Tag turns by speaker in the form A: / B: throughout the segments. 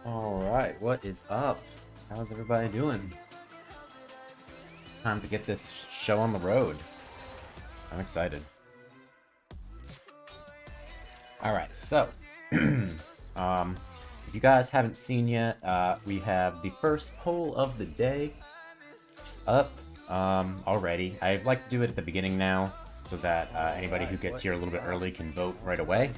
A: Alright, what is up? How's everybody doing? Time to get this show on the road. I'm excited. Alright, so, if you guys haven't seen yet, we have the first poll of the day up already. I like to do it at the beginning now, so that anybody who gets here a little bit early can vote right away.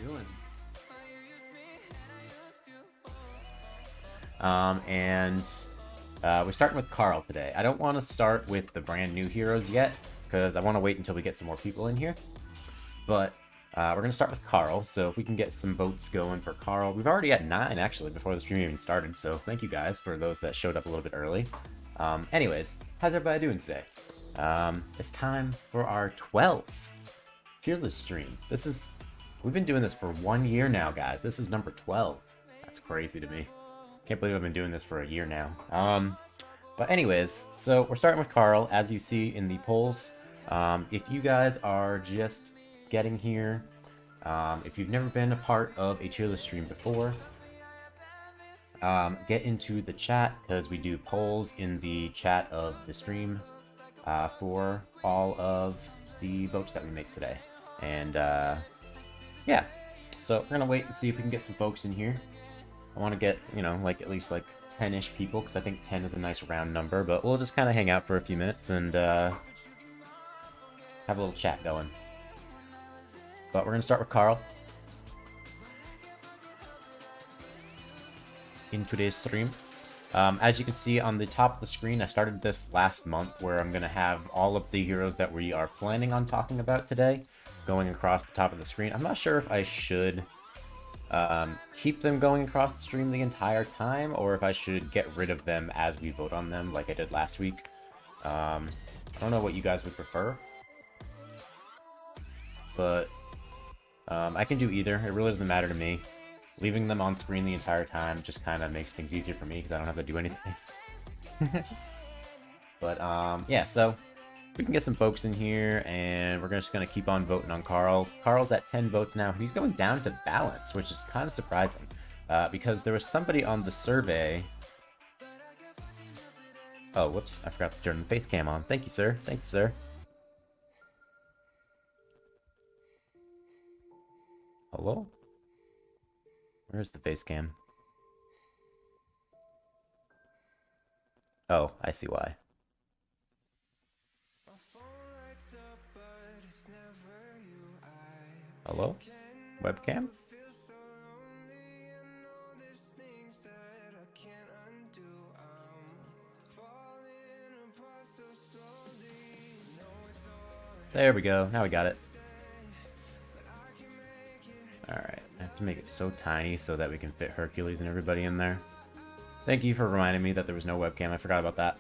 A: We're starting with Carl today. I don't want to start with the brand new heroes yet, because I want to wait until we get some more people in here. But we're going to start with Carl, so if we can get some votes going for Carl. We've already had 9, actually, before the stream even started, so thank you guys for those that showed up a little bit early. Anyways, how's everybody doing today? It's time for our 12th tier list stream. We've been doing this for 1 year now, guys. This is number 12. That's crazy to me. Can't believe I've been doing this for a year now. But anyways, so we're starting with Carl, as you see in the polls. If you guys are just getting here, if you've never been a part of a tier list stream before, get into the chat, because we do polls in the chat of the stream for all of the votes that we make today. And yeah, so we're gonna wait and see if we can get some folks in here. I want to get, you know, like at least like 10-ish people, because I think 10 is a nice round number, but we'll just kind of hang out for a few minutes and have a little chat going. But we're going to start with Carl in today's stream. As you can see on the top of the screen, I started this last month, where I'm going to have all of the heroes that we are planning on talking about today going across the top of the screen. I'm not sure if I should keep them going across the stream the entire time, or if I should get rid of them as we vote on them like I did last week. I don't know what you guys would prefer, but I can do either. It really doesn't matter to me. Leaving them on screen the entire time just kind of makes things easier for me, because I don't have to do anything. But yeah, so we can get some folks in here, and we're just going to keep on voting on Carl. Carl's at 10 votes now. He's going down to balance, which is kind of surprising, because there was somebody on the survey. Oh, whoops, I forgot to turn the face cam on. Thank you, sir. Thank you, sir. Hello? Where's the face cam? Oh, I see why. Hello? Webcam? There we go. Now we got it. Alright. I have to make it so tiny so that we can fit Hercules and everybody in there. Thank you for reminding me that there was no webcam. I forgot about that.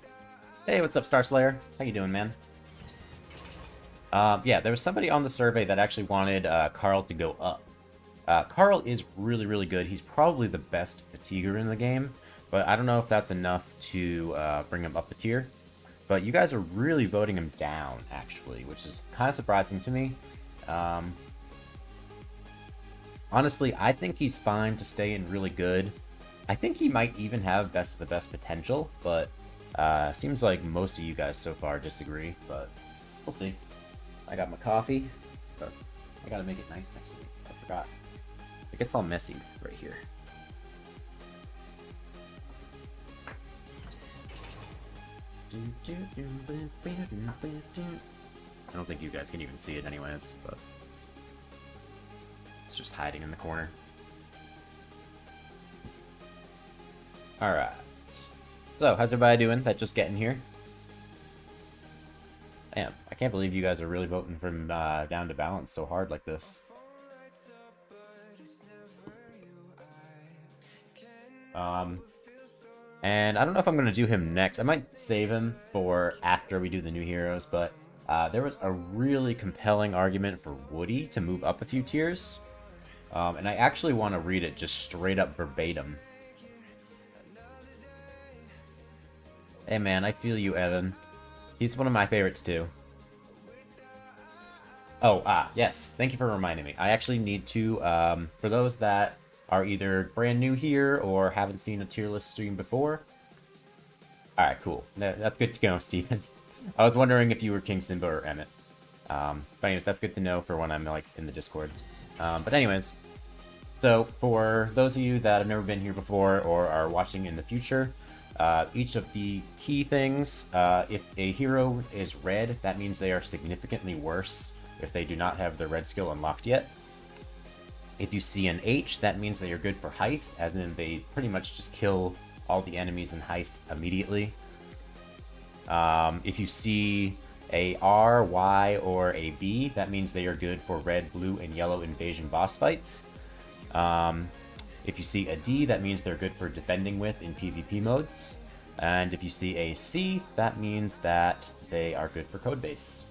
A: Hey, what's up, Star Slayer? How you doing, man? Yeah, there was somebody on the survey that actually wanted Carl to go up. Carl is really, really good. He's probably the best fatiguer in the game, but I don't know if that's enough to bring him up a tier. But you guys are really voting him down, actually, which is kind of surprising to me. Honestly, I think he's fine to stay in really good. I think he might even have best of the best potential, but seems like most of you guys so far disagree, but we'll see. I got my coffee, but I gotta make it nice next week. I forgot. It gets all messy right here. I don't think you guys can even see it anyways, but it's just hiding in the corner. Alright. So, how's everybody doing that's just getting here? Damn, I can't believe you guys are really voting from down to balance so hard like this. And I don't know if I'm going to do him next. I might save him for after we do the new heroes, but there was a really compelling argument for Woody to move up a few tiers. And I actually want to read it just straight up verbatim. Hey man, I feel you, Evan. He's one of my favorites too. Oh, yes. Thank you for reminding me. I actually need to, for those that are either brand new here or haven't seen a tier list stream before. Alright, cool. That's good to know, Steven. I was wondering if you were King Simba or Emmett. But anyways, that's good to know for when I'm like in the Discord. But anyways, so for those of you that have never been here before or are watching in the future, each of the key things, if a hero is red, that means they are significantly worse if they do not have their red skill unlocked yet. If you see an H, that means that you're good for heist, as in they pretty much just kill all the enemies in heist immediately. If you see a R, Y, or a B, that means they are good for red, blue, and yellow invasion boss fights. If you see a D, that means they're good for defending with in PvP modes. And if you see a C, that means that they are good for code base.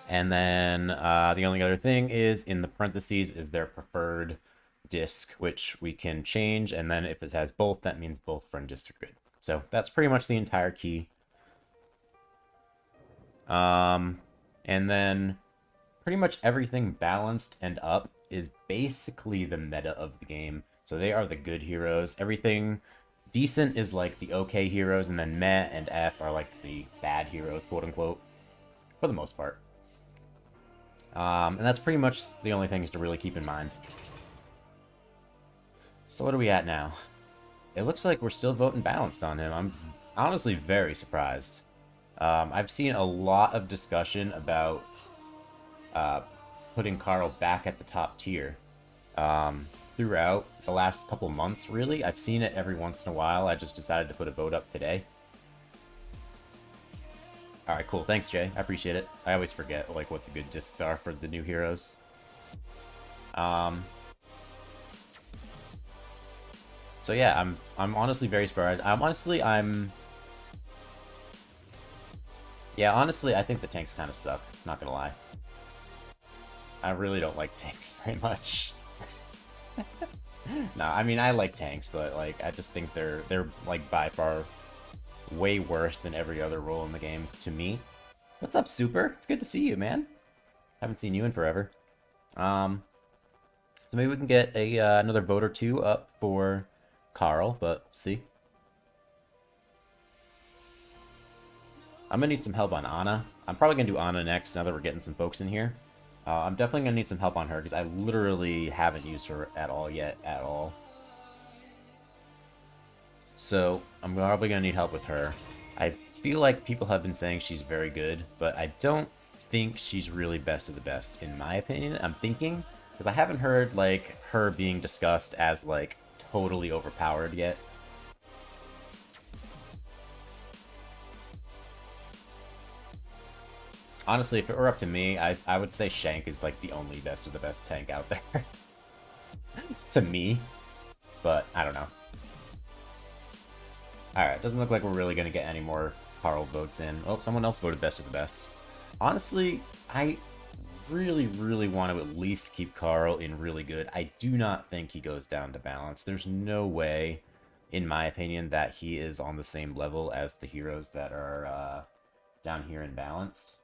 A: And then the only other thing is in the parentheses is their preferred disc, which we can change. And then if it has both, that means both friend discs are good. So that's pretty much the entire key. And then pretty much everything balanced and up is basically the meta of the game. So they are the good heroes. Everything decent is like the okay heroes, and then meh and F are like the bad heroes, quote unquote, for the most part. And that's pretty much the only things to really keep in mind. So what are we at now? It looks like we're still voting balanced on him. I'm honestly very surprised. I've seen a lot of discussion about putting Carl back at the top tier throughout the last couple months, really. I've seen it every once in a while. I just decided to put a vote up today. Alright, cool. Thanks, Jay. I appreciate it. I always forget like what the good discs are for the new heroes. So yeah, I'm honestly very surprised. Yeah, honestly, I think the tanks kind of suck. Not gonna lie. I really don't like tanks very much. No, I mean, I like tanks, but like I just think they're like by far way worse than every other role in the game to me. What's up, Super? It's good to see you, man. Haven't seen you in forever. So maybe we can get a another vote or two up for Carl, but see. I'm gonna need some help on Anna. I'm probably gonna do Anna next now that we're getting some folks in here. I'm definitely gonna need some help on her because I literally haven't used her at all yet, at all. So I'm probably gonna need help with her. I feel like people have been saying she's very good, but I don't think she's really best of the best, in my opinion. I'm thinking, because I haven't heard like her being discussed as like totally overpowered yet. Honestly, if it were up to me, I would say Shank is like the only best of the best tank out there. To me. But, I don't know. Alright, doesn't look like we're really going to get any more Carl votes in. Oh, someone else voted best of the best. Honestly, I really, really want to at least keep Carl in really good. I do not think he goes down to balance. There's no way, in my opinion, that he is on the same level as the heroes that are down here in balanced.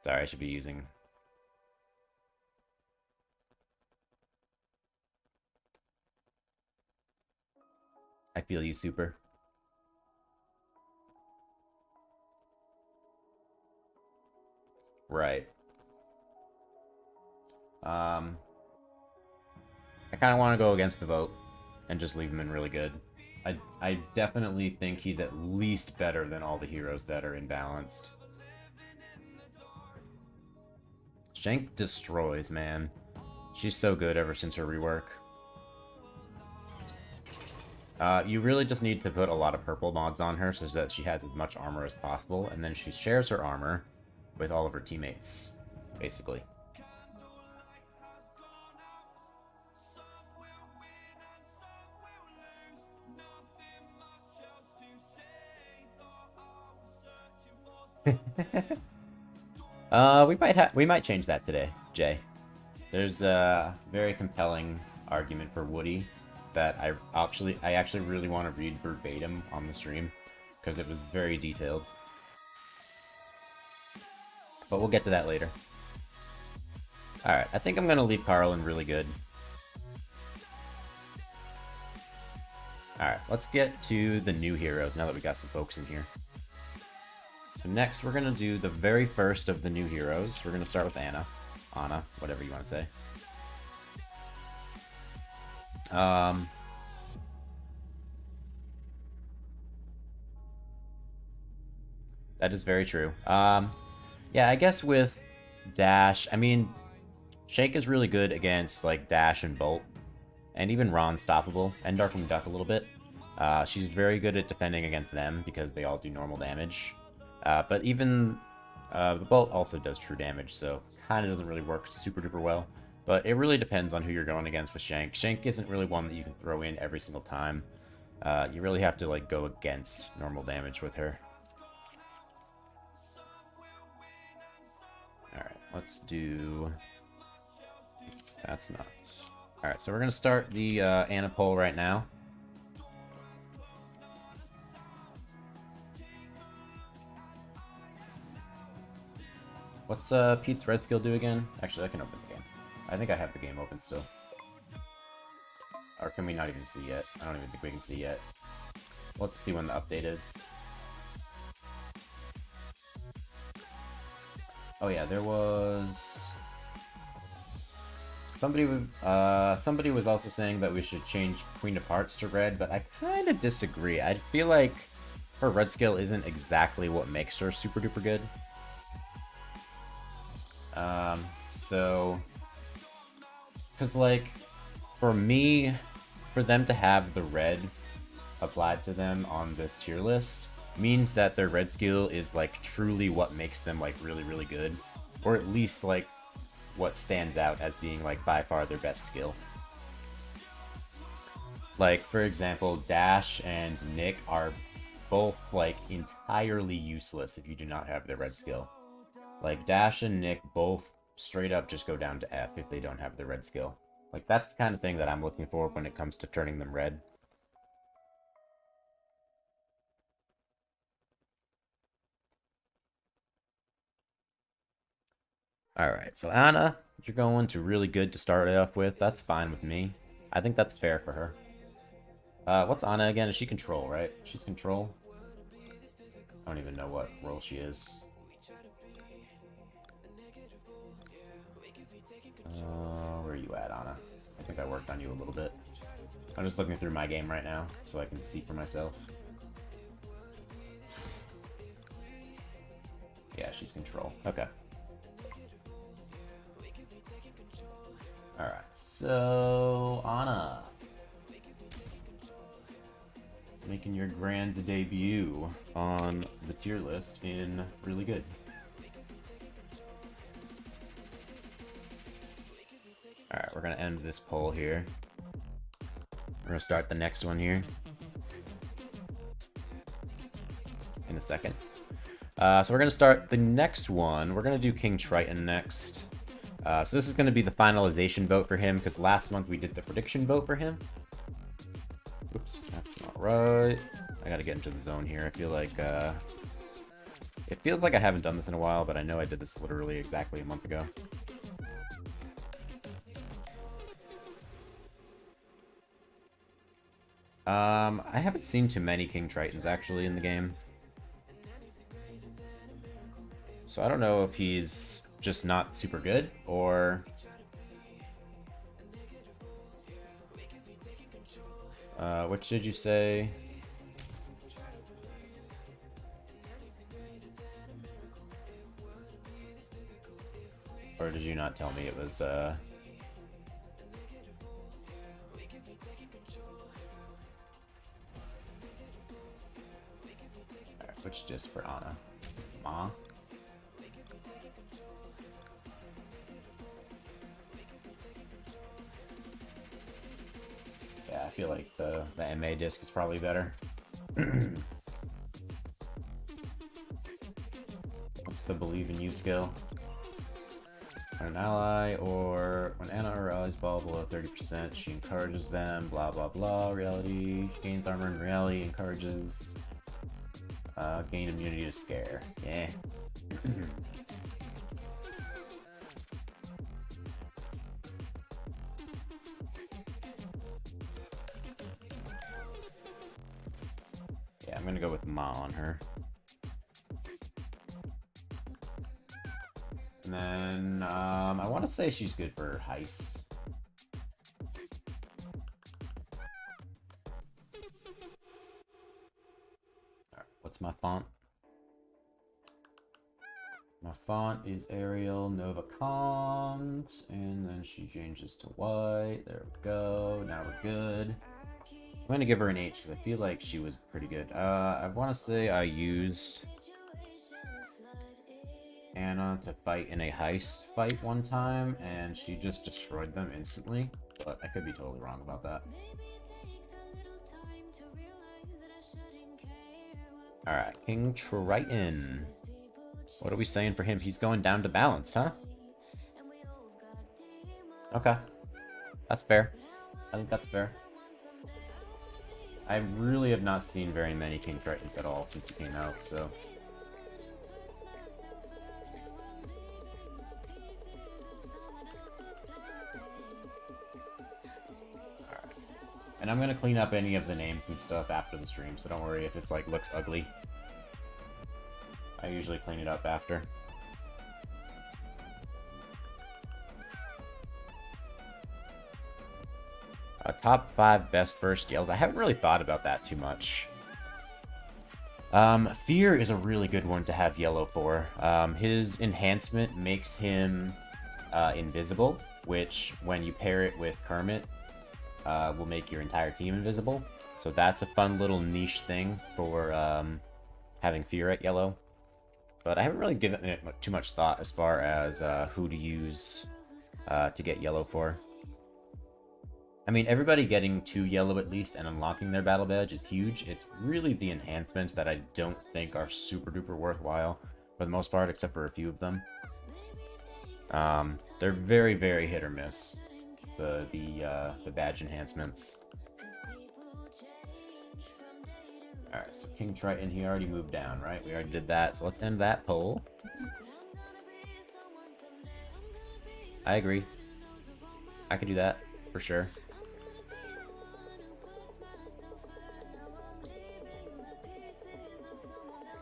A: Sorry, I should be using... I feel you, Super. Right. I kind of want to go against the vote and just leave him in really good. I definitely think he's at least better than all the heroes that are imbalanced. Shank destroys, man. She's so good ever since her rework. You really just need to put a lot of purple mods on her so that she has as much armor as possible, and then she shares her armor with all of her teammates, basically. We might change that today, Jay. There's a very compelling argument for Woody that I actually really want to read verbatim on the stream because it was very detailed. But we'll get to that later. Alright, I think I'm gonna leave Carl in really good. Alright, let's get to the new heroes now that we got some folks in here. So next, we're going to do the very first of the new heroes. We're going to start with Anna, whatever you want to say. That is very true. Yeah, I guess with Dash, I mean, Shank is really good against, like, Dash and Bolt. And even Ron's stoppable, and Darkwing Duck a little bit. She's very good at defending against them, because they all do normal damage. But even the Bolt also does true damage, so kind of doesn't really work super duper well. But it really depends on who you're going against with Shank. Shank isn't really one that you can throw in every single time. You really have to, like, go against normal damage with her. Alright, let's do... That's not... Alright, so we're going to start the Anna poll right now. What's Pete's red skill do again? Actually, I can open the game. I think I have the game open still. Or can we not even see yet? I don't even think we can see yet. We'll have to see when the update is. Oh yeah, there was... Somebody was also saying that we should change Queen of Hearts to red, but I kind of disagree. I feel like her red skill isn't exactly what makes her super duper good. So... Because, like, for me, for them to have the red applied to them on this tier list means that their red skill is, like, truly what makes them, like, really, really good. Or at least, like, what stands out as being, like, by far their best skill. Like, for example, Dash and Nick are both, like, entirely useless if you do not have their red skill. Like, Dash and Nick both straight up just go down to F if they don't have the red skill. Like, that's the kind of thing that I'm looking for when it comes to turning them red. Alright, so Anna, you're going to really good to start off with. That's fine with me. I think that's fair for her. What's Anna again? Is she control, right? She's control? I don't even know what role she is. Where are you at, Anna? I think I worked on you a little bit. I'm just looking through my game right now, so I can see for myself. Yeah, she's control. Okay. Alright, so... Anna. Making your grand debut on the tier list in really good. Alright, we're gonna end this poll here. We're gonna start the next one here in a second. So we're gonna start the next one. We're gonna do King Triton next. So this is gonna be the finalization vote for him, because last month we did the prediction vote for him. Oops, that's not right. I gotta get into the zone here. I feel like, it feels like I haven't done this in a while, but I know I did this literally exactly a month ago. I haven't seen too many King Tritons actually in the game. So I don't know if he's just not super good, or... which did you say? Or did you not tell me it was, Alright, which disc for Anna? Ma? Yeah, I feel like the MA disc is probably better. What's the believe in you skill? When an ally or when Anna or allies fall below 30%, she encourages them, blah blah blah. Reality, she gains armor in reality, encourages gain immunity to scare. Yeah. I'm gonna go with Ma on her. And then, I want to say she's good for heist. Alright, what's my font? My font is Arial Nova Cons, and then she changes to white. There we go. Now we're good. I'm going to give her an H because I feel like she was pretty good. I want to say I used Anna to fight in a heist fight one time, and she just destroyed them instantly, but I could be totally wrong about that. Alright, King Triton. What are we saying for him? He's going down to balance, huh? Okay. That's fair. I think that's fair. I really have not seen very many King Tritons at all since he came out, so... Alright. And I'm gonna clean up any of the names and stuff after the stream, so don't worry if it's like looks ugly. I usually clean it up after. Top 5 best first yells. I haven't really thought about that too much. Fear is a really good one to have yellow for. His enhancement makes him invisible, which when you pair it with Kermit, will make your entire team invisible. So that's a fun little niche thing for having fear at yellow. But I haven't really given it too much thought as far as who to use to get yellow for. I mean, everybody getting 2 yellow at least and unlocking their battle badge is huge. It's really the enhancements that I don't think are super duper worthwhile for the most part, except for a few of them. They're very, very hit or miss, the badge enhancements. Alright, so King Triton, he already moved down, right? We already did that, so let's end that poll. I agree. I could do that, for sure.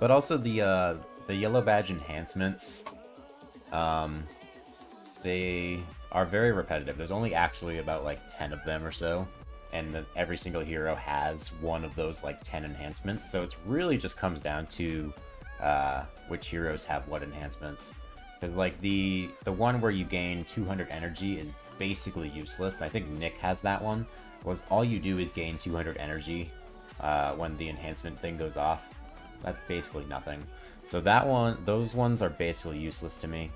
A: But also the yellow badge enhancements, they are very repetitive. There's only actually about like 10 of them or so. And every single hero has one of those like 10 enhancements, so it really just comes down to which heroes have what enhancements. Because like the one where you gain 200 energy is basically useless. I think Nick has that one. Was all you do is gain 200 energy when the enhancement thing goes off. That's basically nothing. So that one, those ones are basically useless to me.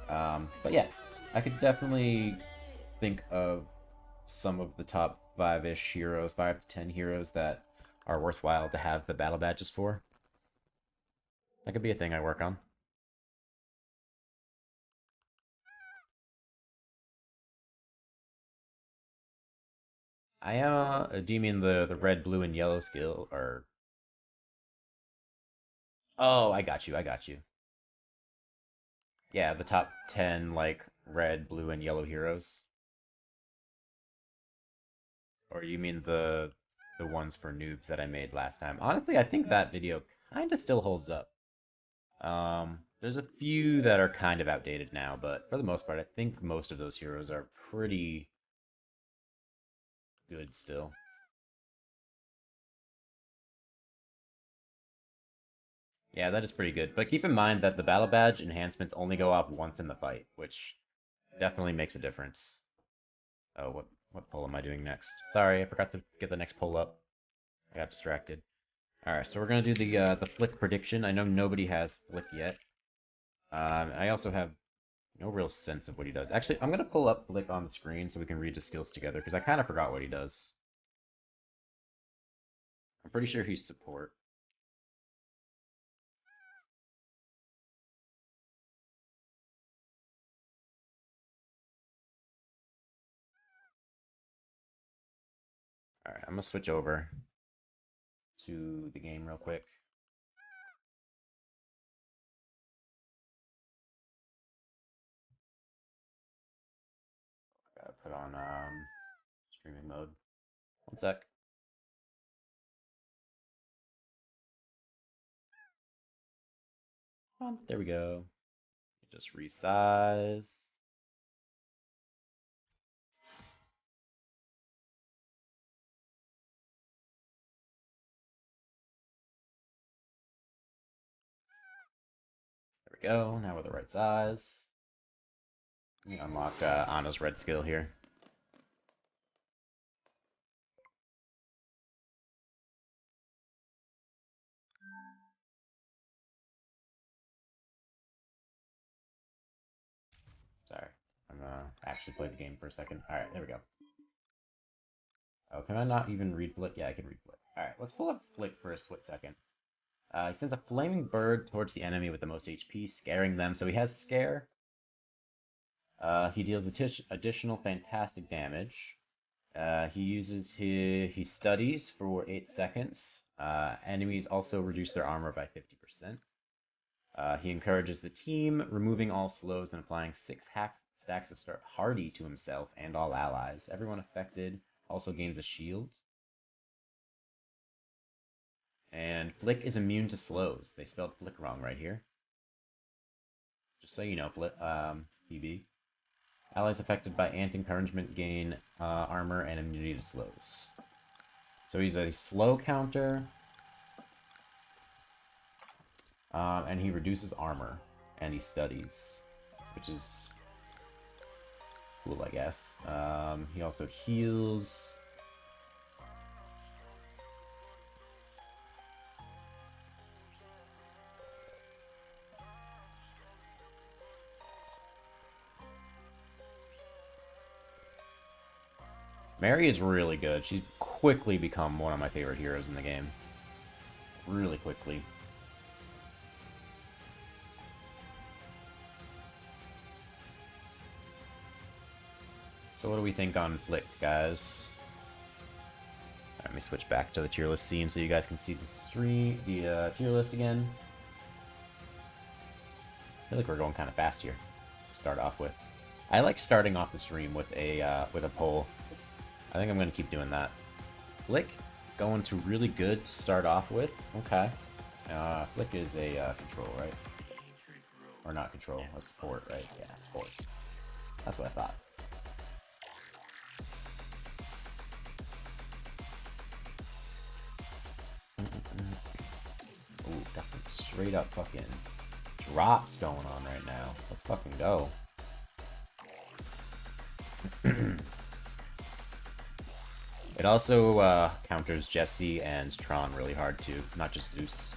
A: But yeah, I could definitely think of some of the top 5-ish heroes, 5 to 10 heroes that are worthwhile to have the battle badges for. That could be a thing I work on. Do you mean the red, blue, and yellow skill, or... Oh, I got you, I got you. Yeah, the top 10, like, red, blue, and yellow heroes. Or you mean the ones for noobs that I made last time? Honestly, I think that video kinda still holds up. There's a few that are kind of outdated now, but for the most part, I think most of those heroes are pretty good still. Yeah, that is pretty good. But keep in mind that the battle badge enhancements only go off once in the fight, which definitely makes a difference. Oh, what poll am I doing next? Sorry, I forgot to get the next poll up. I got distracted. Alright, so we're gonna do the Flick prediction. I know nobody has Flick yet. I also have no real sense of what he does. Actually, I'm gonna pull up Flick on the screen so we can read his skills together, because I kind of forgot what he does. I'm pretty sure he's support. Alright, I'm gonna switch over to the game real quick. Gotta put on streaming mode. One sec. There we go. Just resize. There we go. Now we're the right size. Let me unlock Anna's red skill here. Sorry. I'm actually play the game for a second. Alright, there we go. Oh, can I not even read Flick? Yeah, I can read Flick. Alright, let's pull up Flick for a split second. He sends a flaming bird towards the enemy with the most HP, scaring them. So he has Scare. He deals additional fantastic damage. He studies for 8 seconds. Enemies also reduce their armor by 50%. He encourages the team, removing all slows and applying 6 stacks of start hardy to himself and all allies. Everyone affected also gains a shield. And Flick is immune to slows. They spelled Flick wrong right here. Just so you know, PB. Allies affected by Ant Encouragement gain armor and immunity to slows. So he's a slow counter. And he reduces armor. And he studies. Which is cool, I guess. He also heals. Mary is really good. She's quickly become one of my favorite heroes in the game. Really quickly. So what do we think on Flick, guys? Right, let me switch back to the tier list scene so you guys can see the tier list again. I feel like we're going kind of fast here to start off with. I like starting off the stream with a poll. I think I'm going to keep doing that. Flick, going to really good to start off with. Okay. Flick is a control, right? Or not control, a support, right? Yeah, support. That's what I thought. Ooh, got some straight up fucking drops going on right now. Let's fucking go. It also counters Jesse and Tron really hard too, not just Zeus.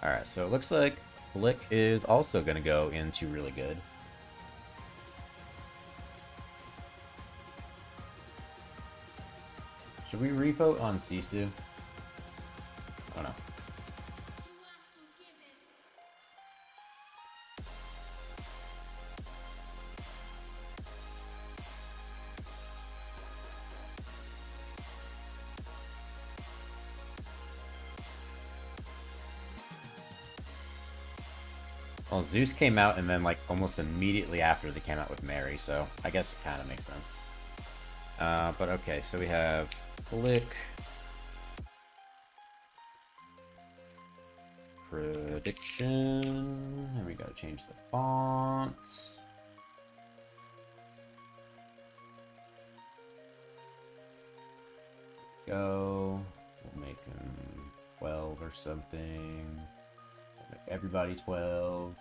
A: Alright, so it looks like Flick is also going to go into really good. Should we revote on Sisu? Oh no. Well, Zeus came out and then like almost immediately after they came out with Mary, so I guess it kind of makes sense. But okay, so we have Flick, prediction, and we gotta change the fonts. Go, we'll make him 12 or something. We'll make everybody 12.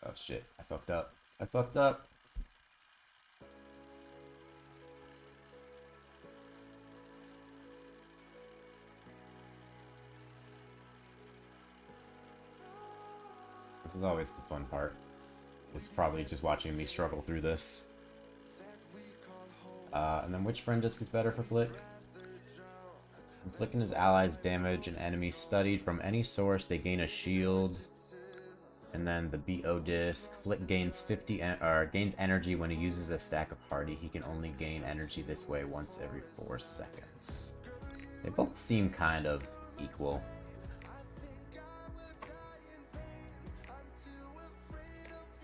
A: Oh shit, I fucked up. I fucked up. This is always the fun part. It's probably just watching me struggle through this. And then which friend disc is better for Flick? Inflicting his allies damage an enemy studied from any source, they gain a shield. And then the BO disc, Flick gains gains energy when he uses a stack of hardy. He can only gain energy this way once every 4 seconds. They both seem kind of equal.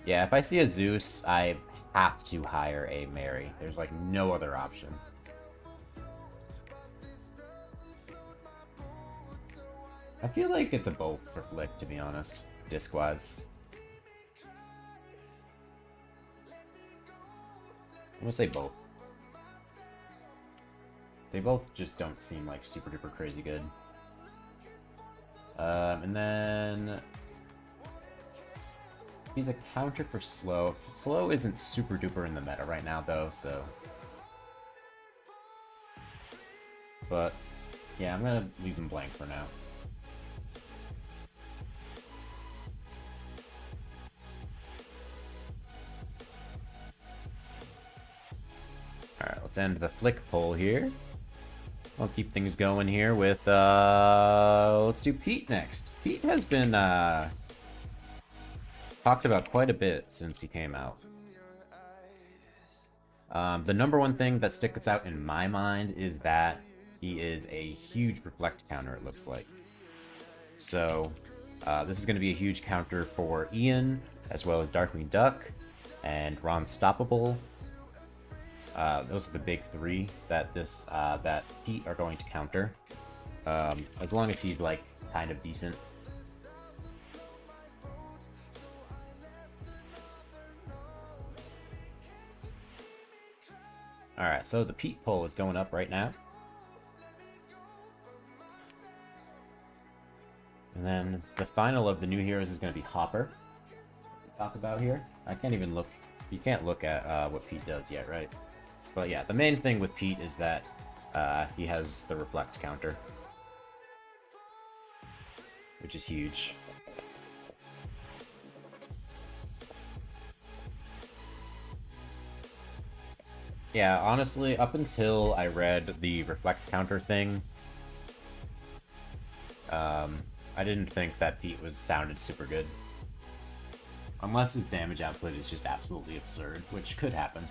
A: Yeah, if I see a Zeus, I have to hire a Mary. There's like no other option. I feel like it's a both for Flick, to be honest, disc-wise. I'm gonna say both. They both just don't seem like super duper crazy good. And then he's a counter for slow. Slow isn't super duper in the meta right now though, so. But yeah, I'm gonna leave him blank for now. Alright, let's end the Flick poll here. I'll keep things going here with, let's do Pete next. Pete has been, talked about quite a bit since he came out. The number one thing that sticks out in my mind is that he is a huge reflect counter, it looks like. So, this is going to be a huge counter for Ian, as well as Darkwing Duck, and Ron Stoppable. Those are the big three that that Pete are going to counter. As long as he's like kind of decent. Alright, so the Pete poll is going up right now. And then the final of the new heroes is going to be Hopper. To talk about here. I can't even look. You can't look at what Pete does yet, right? But yeah, the main thing with Pete is that he has the reflect counter, which is huge. Yeah, honestly, up until I read the reflect counter thing, I didn't think that Pete sounded super good. Unless his damage output is just absolutely absurd, which could happen.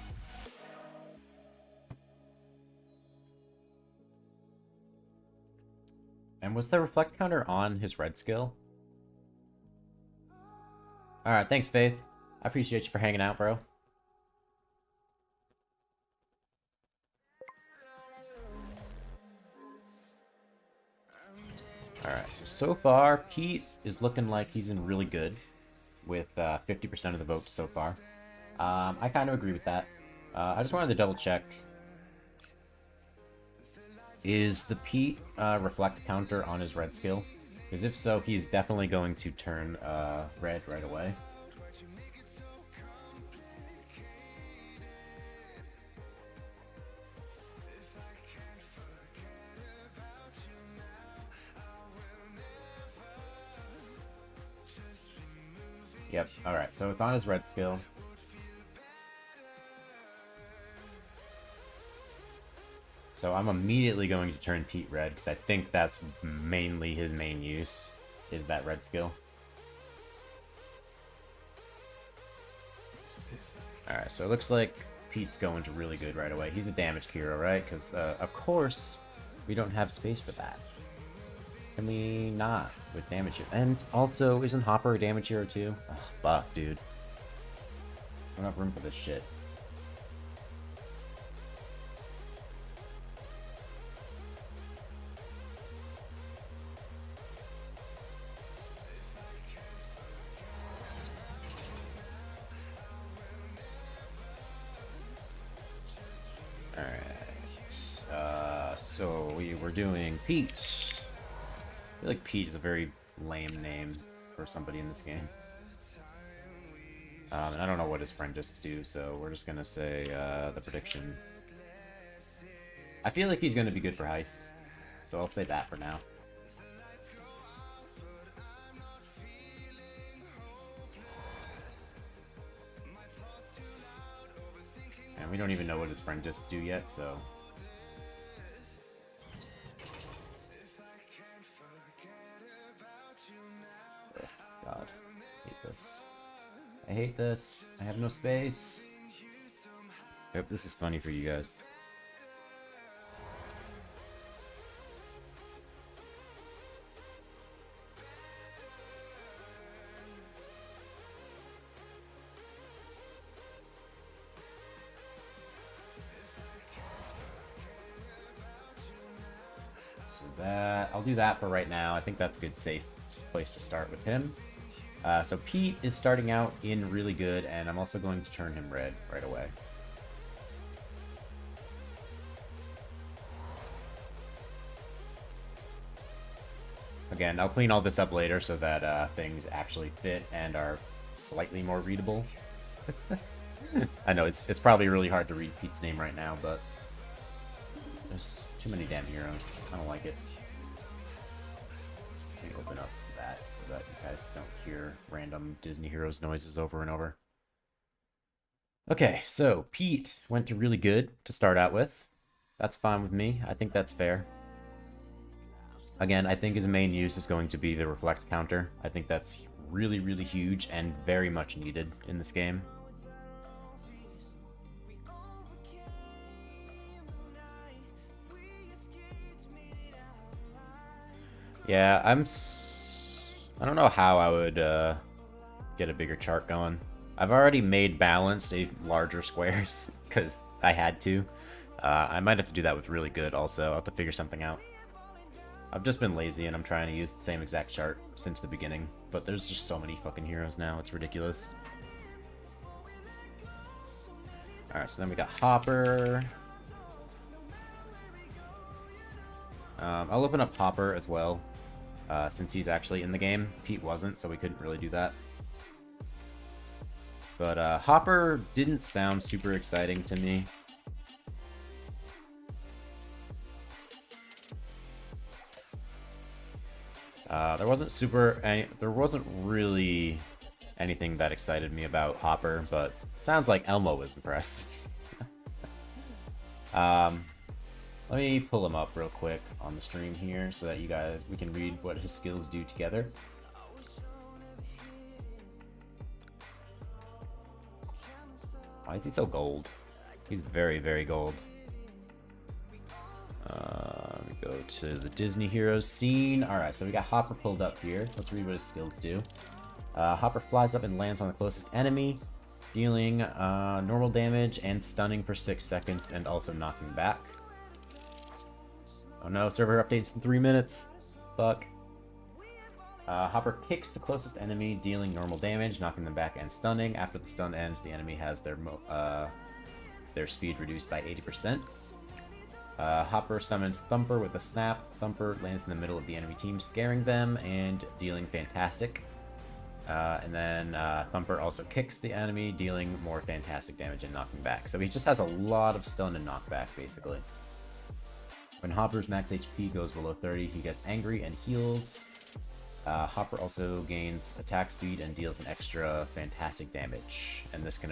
A: And was the reflect counter on his red skill? Alright, thanks, Faith. I appreciate you for hanging out, bro. Alright, so far, Pete is looking like he's in really good with 50% of the votes so far. I kind of agree with that. I just wanted to double check. Is the Pete reflect counter on his red skill? Because if so, he's definitely going to turn red right away. Yep, alright, so it's on his red skill. So I'm immediately going to turn Pete red, because I think that's mainly his main use, is that red skill. Alright, so it looks like Pete's going to really good right away. He's a damage hero, right? Because, of course, we don't have space for that. Can we not with damage hero? And also, isn't Hopper a damage hero too? Ugh, fuck, dude. We don't have room for this shit. Alright. So we were doing Pete. I feel like Pete is a very lame name for somebody in this game. And I don't know what his friend just do, so we're just gonna say the prediction. I feel like he's gonna be good for Heist, so I'll say that for now. And we don't even know what his friend just do yet, so... God, I hate this. I hate this. I have no space. I hope this is funny for you guys. that. I'll do that for right now. I think that's a good, safe place to start with him. So Pete is starting out in really good, and I'm also going to turn him red right away. Again, I'll clean all this up later so that things actually fit and are slightly more readable. I know it's probably really hard to read Pete's name right now, but there's too many damn heroes. I don't like it. Let me open up that so that you guys don't hear random Disney Heroes noises over and over. Okay, so Pete went to really good to start out with. That's fine with me. I think that's fair. Again, I think his main use is going to be the reflect counter. I think that's really, really huge and very much needed in this game. Yeah, I don't know how I would get a bigger chart going. I've already made balanced a larger squares because I had to. I might have to do that with really good also. I'll have to figure something out. I've just been lazy and I'm trying to use the same exact chart since the beginning, but there's just so many fucking heroes now, it's ridiculous. Alright, so then we got Hopper. I'll open up Hopper as well, since he's actually in the game. Pete wasn't, so we couldn't really do that. But Hopper didn't sound super exciting to me. There wasn't really anything that excited me about Hopper, but sounds like Elmo was impressed. Let me pull him up real quick on the stream here so that we can read what his skills do together. Why is he so gold? He's very, very gold. Let me go to the Disney Heroes scene. Alright, so we got Hopper pulled up here. Let's read what his skills do. Hopper flies up and lands on the closest enemy, dealing normal damage and stunning for 6 seconds, and also knocking back. Oh no, server updates in 3 minutes. Fuck. Hopper kicks the closest enemy, dealing normal damage, knocking them back and stunning. After the stun ends, the enemy has their speed reduced by 80%. Hopper summons Thumper with a snap. Thumper lands in the middle of the enemy team, scaring them and dealing fantastic. And then Thumper also kicks the enemy, dealing more fantastic damage and knocking back. So he just has a lot of stun and knockback, basically. When Hopper's max HP goes below 30, he gets angry and heals. Hopper also gains attack speed and deals an extra fantastic damage. And this can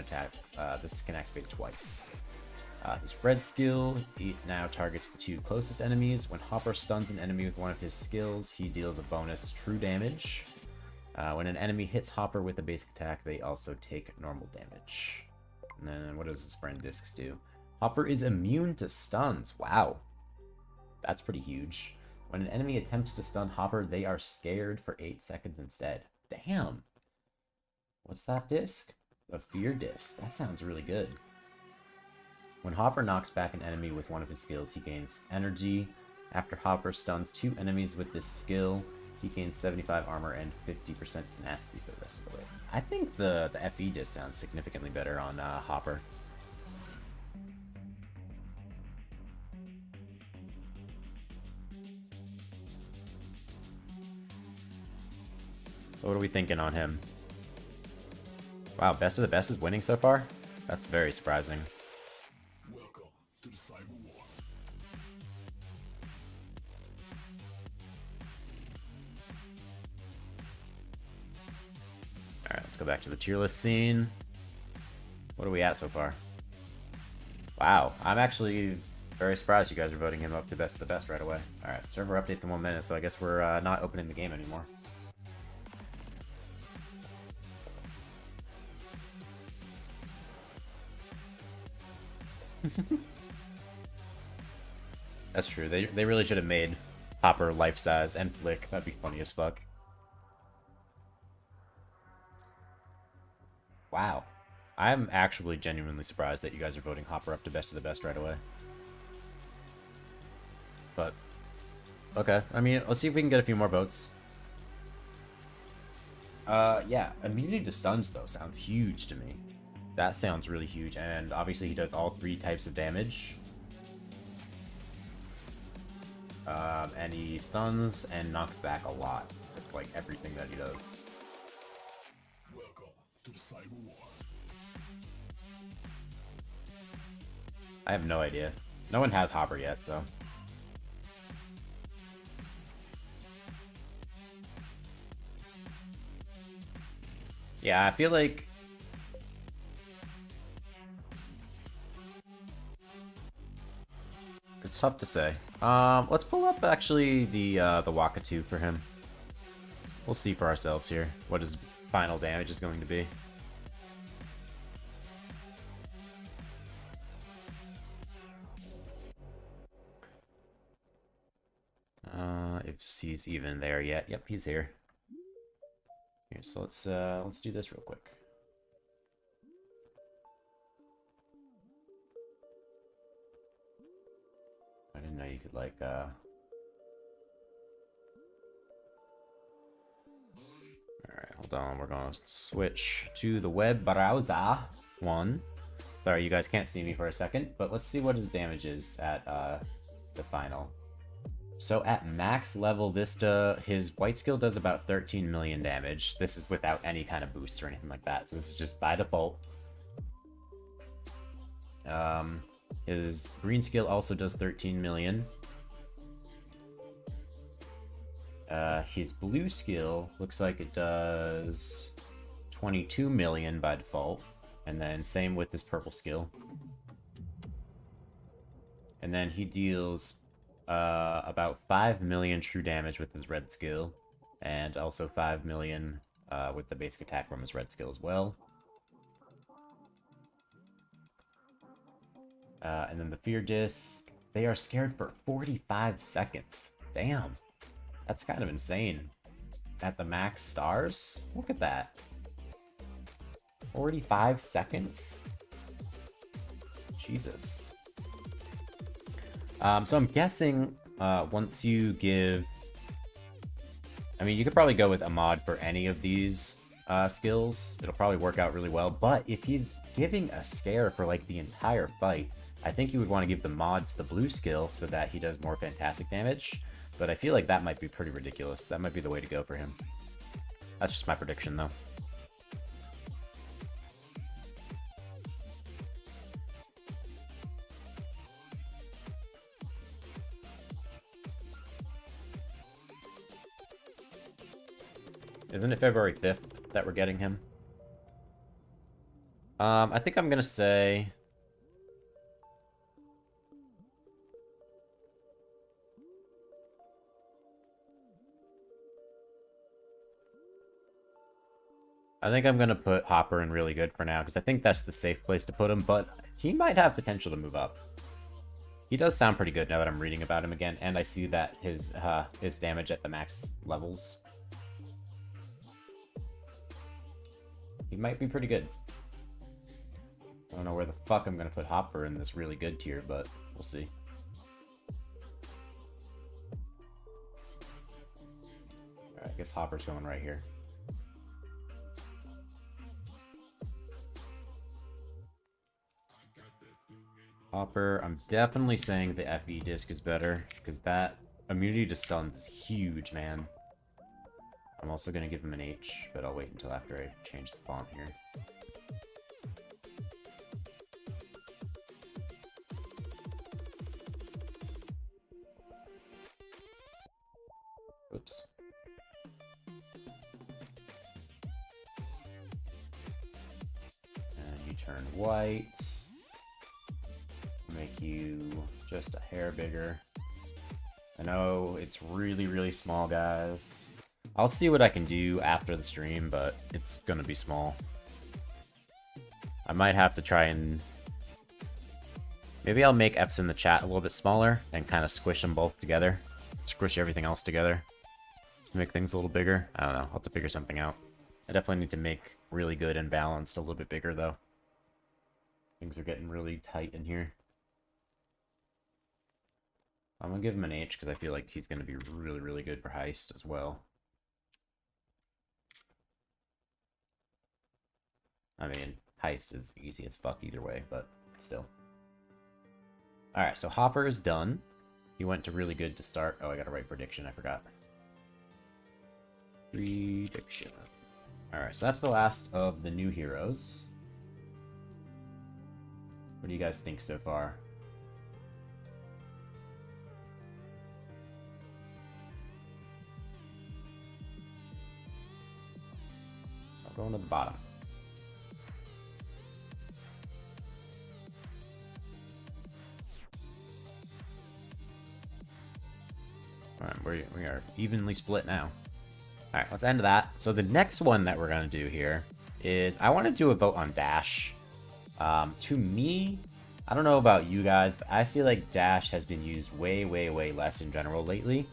A: activate twice. His red skill, he now targets the 2 closest enemies. When Hopper stuns an enemy with one of his skills, he deals a bonus true damage. When an enemy hits Hopper with a basic attack, they also take normal damage. And then what does his friend Discs do? Hopper is immune to stuns. Wow. That's pretty huge. When an enemy attempts to stun Hopper, they are scared for 8 seconds instead. Damn. What's that disc? A fear disc. That sounds really good. When Hopper knocks back an enemy with one of his skills, he gains energy. After Hopper stuns 2 enemies with this skill, he gains 75 armor and 50% tenacity for the rest of the way. I think the FE disc sounds significantly better on Hopper. So what are we thinking on him? Wow, best of the best is winning so far? That's very surprising.
B: Welcome to the Cyber War.
A: Alright, let's go back to the tier list scene. What are we at so far? Wow, I'm actually very surprised you guys are voting him up to best of the best right away. Alright, server updates in 1 minute, so I guess we're not opening the game anymore. That's true. They really should have made Hopper life size and Flick. That'd be funny as fuck. Wow. I'm actually genuinely surprised that you guys are voting Hopper up to best of the best right away. But Okay. I mean, let's see if we can get a few more votes. Yeah. Immunity to stuns, though, sounds huge to me. That sounds really huge. And obviously he does all 3 types of damage. And he stuns and knocks back a lot. It's like everything that he does.
B: Welcome to the Cyber War.
A: I have no idea. No one has Hopper yet, so... Yeah, I feel like... It's tough to say. Let's pull up, actually, the Wakatu for him. We'll see for ourselves here what his final damage is going to be. If he's even there yet. Yep, he's here. Here, so let's do this real quick. I didn't know you could like Alright, hold on, we're gonna switch to the web browser one. Sorry, you guys can't see me for a second, but let's see what his damage is at the final. So at max level Vista, his white skill does about 13 million damage. This is without any kind of boosts or anything like that, so this is just by default. His green skill also does 13 million. His blue skill looks like it does 22 million by default. And then same with his purple skill. And then he deals about 5 million true damage with his red skill. And also 5 million with the basic attack from his red skill as well. And then the Fear Disc, they are scared for 45 seconds. Damn. That's kind of insane. At the max stars? Look at that. 45 seconds? Jesus. So I'm guessing once you give... I mean, you could probably go with a mod for any of these skills. It'll probably work out really well. But if he's giving a scare for like the entire fight, I think you would want to give the mod to the blue skill so that he does more fantastic damage. But I feel like that might be pretty ridiculous. That might be the way to go for him. That's just my prediction, though. Isn't it February 5th that we're getting him? I think I'm gonna say... I think I'm going to put Hopper in really good for now, because I think that's the safe place to put him, but he might have potential to move up. He does sound pretty good now that I'm reading about him again, and I see that his damage at the max levels. He might be pretty good. I don't know where the fuck I'm going to put Hopper in this really good tier, but we'll see. Alright, I guess Hopper's going right here. Hopper, I'm definitely saying the FE disc is better, because that immunity to stuns is huge, man. I'm also going to give him an H, but I'll wait until after I change the font here. Oops. And you turn white. Make you just a hair bigger. I know it's really, really small, guys. I'll see what I can do after the stream, but it's gonna be small. I might have to try and... Maybe I'll make F's in the chat a little bit smaller and kind of squish them both together. Squish everything else together to make things a little bigger. I don't know. I'll have to figure something out. I definitely need to make really good and balanced a little bit bigger, though. Things are getting really tight in here. I'm gonna give him an H because I feel like he's gonna be really, really good for heist as well. I mean, heist is easy as fuck either way, but still. Alright, so Hopper is done. He went to really good to start. Oh, I gotta write prediction, I forgot. Prediction. Alright, so that's the last of the new heroes. What do you guys think so far? So I'm going to the bottom. Alright, we are evenly split now. Alright, let's end that. So the next one that we're going to do here is I want to do a vote on Dash. To me, I don't know about you guys, but I feel like Dash has been used way, way, way less in general lately.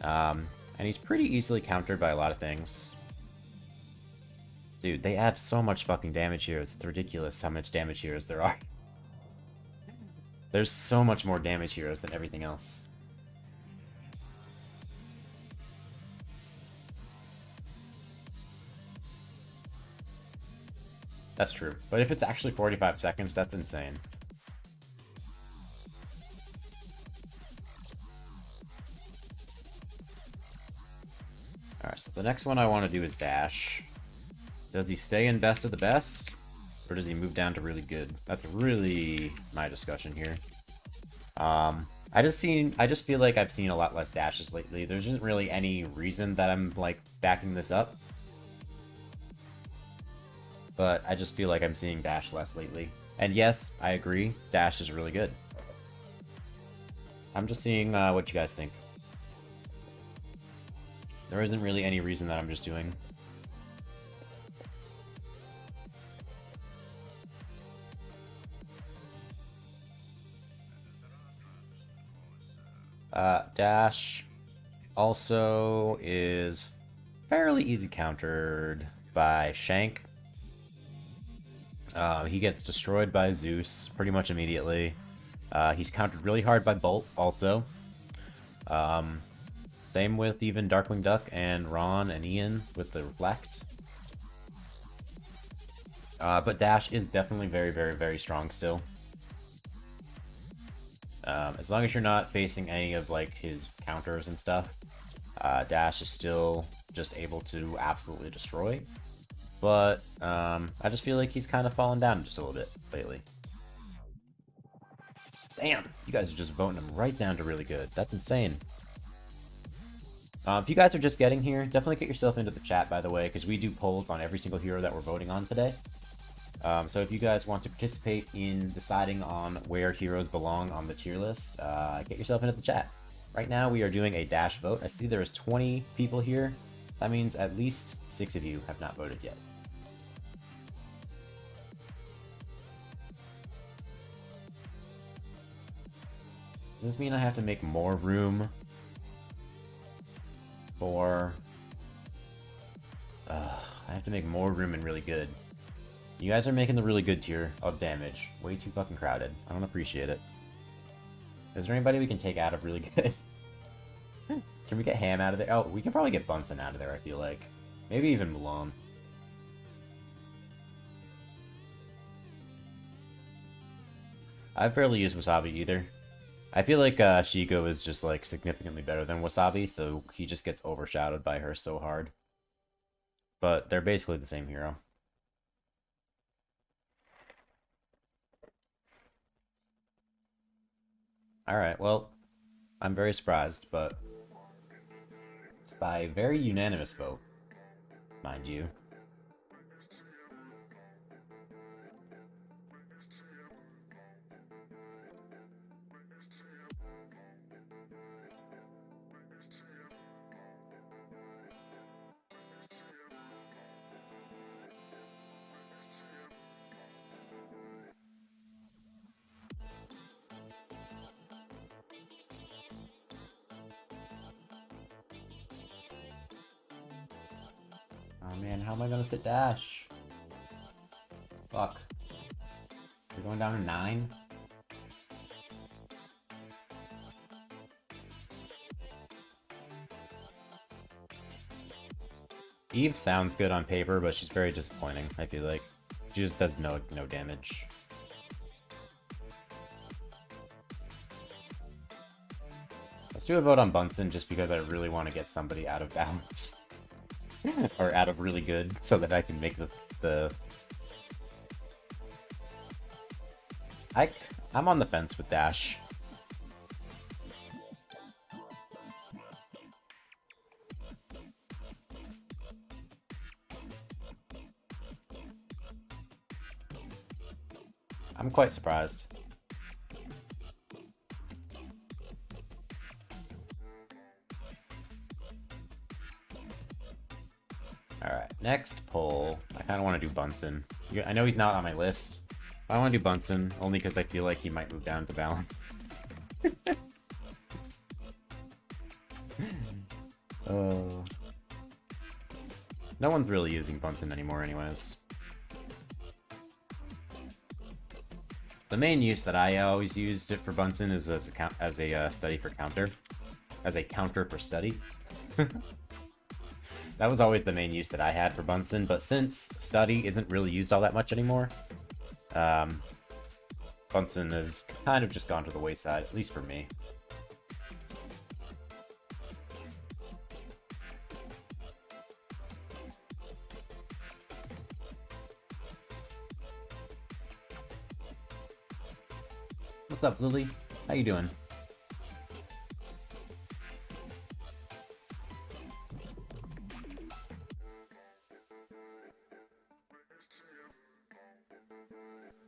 A: And he's pretty easily countered by a lot of things. Dude, they add so much fucking damage here. It's ridiculous how much damage heroes there are. There's so much more damage heroes than everything else. That's true. But if it's actually 45 seconds, that's insane. Alright, so the next one I want to do is Dash. Does he stay in best of the best? Or does he move down to really good? That's really my discussion here. I just feel like I've seen a lot less Dashes lately. There isn't really any reason that I'm, like, backing this up. But I just feel like I'm seeing Dash less lately. And yes, I agree, Dash is really good. I'm just seeing what you guys think. There isn't really any reason that I'm just doing. Dash also is fairly easy countered by Shank. He gets destroyed by Zeus pretty much immediately. He's countered really hard by Bolt also. Same with even Darkwing Duck and Ron and Ian with the Reflect. But Dash is definitely very, very, very strong still. As long as you're not facing any of like his counters and stuff, Dash is still just able to absolutely destroy. But I just feel like he's kind of fallen down just a little bit lately. Damn, you guys are just voting him right down to really good. That's insane. If you guys are just getting here, definitely get yourself into the chat, by the way, because we do polls on every single hero that we're voting on today. So if you guys want to participate in deciding on where heroes belong on the tier list, get yourself into the chat. Right now, we are doing a Dash vote. I see there is 20 people here. That means at least 6 of you have not voted yet. Does this mean I have to make more room for... I have to make more room and really good. You guys are making the really good tier of damage. Way too fucking crowded. I don't appreciate it. Is there anybody we can take out of really good? Can we get Ham out of there? Oh, we can probably get Bunsen out of there, I feel like. Maybe even Mulan. I've barely used Wasabi either. I feel like Shiko is just like significantly better than Wasabi, so he just gets overshadowed by her so hard. But they're basically the same hero. Alright, well, I'm very surprised, but by very unanimous vote, mind you. Oh man, how am I gonna fit Dash? Fuck. We're going down to 9? Eve sounds good on paper, but she's very disappointing, I feel like. She just does no damage. Let's do a vote on Bunsen just because I really want to get somebody out of balance. Or out of really good, so that I can make the... I'm on the fence with Dash. I'm quite surprised. Alright, next poll. I kind of want to do Bunsen. I know he's not on my list. I want to do Bunsen, only because I feel like he might move down to balance. No one's really using Bunsen anymore anyways. The main use that I always used it for Bunsen is as a study for counter. As a counter for study. That was always the main use that I had for Bunsen, but since study isn't really used all that much anymore, Bunsen has kind of just gone to the wayside, at least for me. What's up, Lily? How you doing?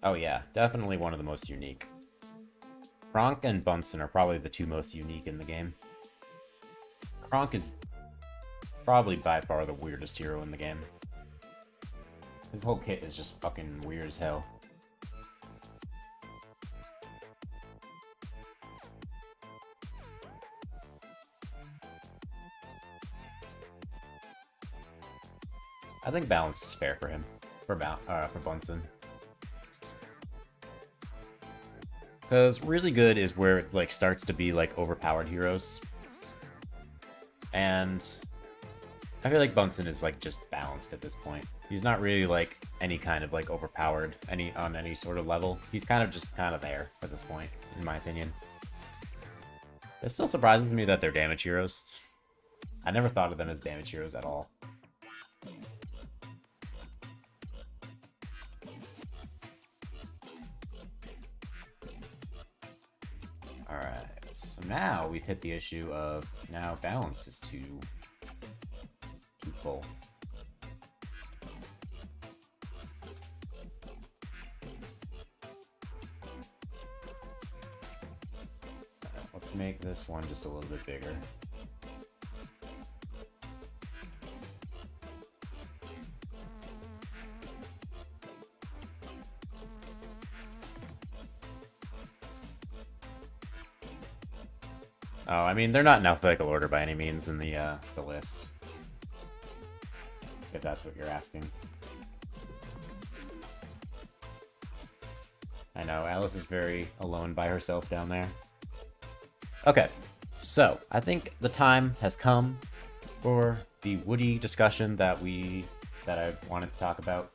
A: Oh yeah, definitely one of the most unique. Kronk and Bunsen are probably the two most unique in the game. Kronk is probably by far the weirdest hero in the game. His whole kit is just fucking weird as hell. I think balance is fair for him, for Bunsen. Because really good is where it like starts to be like overpowered heroes. And I feel like Bunsen is like just balanced at this point. He's not really like any kind of like overpowered on any sort of level. He's kind of there at this point, in my opinion. It still surprises me that they're damage heroes. I never thought of them as damage heroes at all. Alright, so now we've hit the issue of now balance is too full. Let's make this one just a little bit bigger. Oh, I mean, they're not in alphabetical order by any means in the list. If that's what you're asking. I know, Alice is very alone by herself down there. Okay, so I think the time has come for the Woody discussion that I wanted to talk about.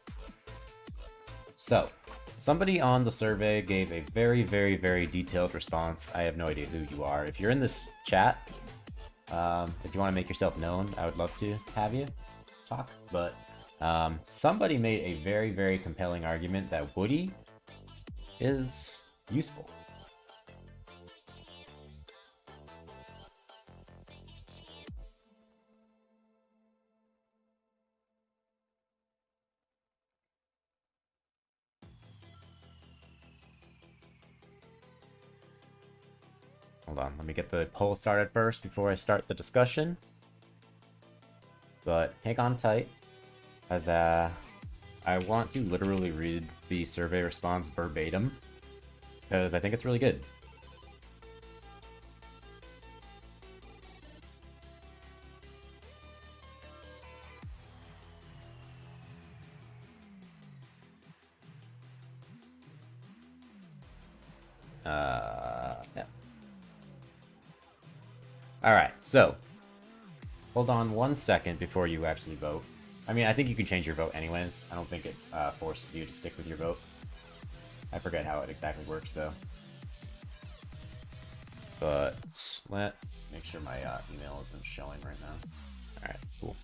A: So, somebody on the survey gave a very, very, very detailed response. I have no idea who you are. If you're in this chat, if you want to make yourself known, I would love to have you talk. But somebody made a very, very compelling argument that Woody is useful. Hold on, let me get the poll started first before I start the discussion. But hang on tight, as I want to literally read the survey response verbatim, because I think it's really good. Yeah. Alright, so hold on 1 second before you actually vote. I mean, I think you can change your vote anyways. I don't think it forces you to stick with your vote. I forget how it exactly works, though. But let make sure my email isn't showing right now. Alright, cool.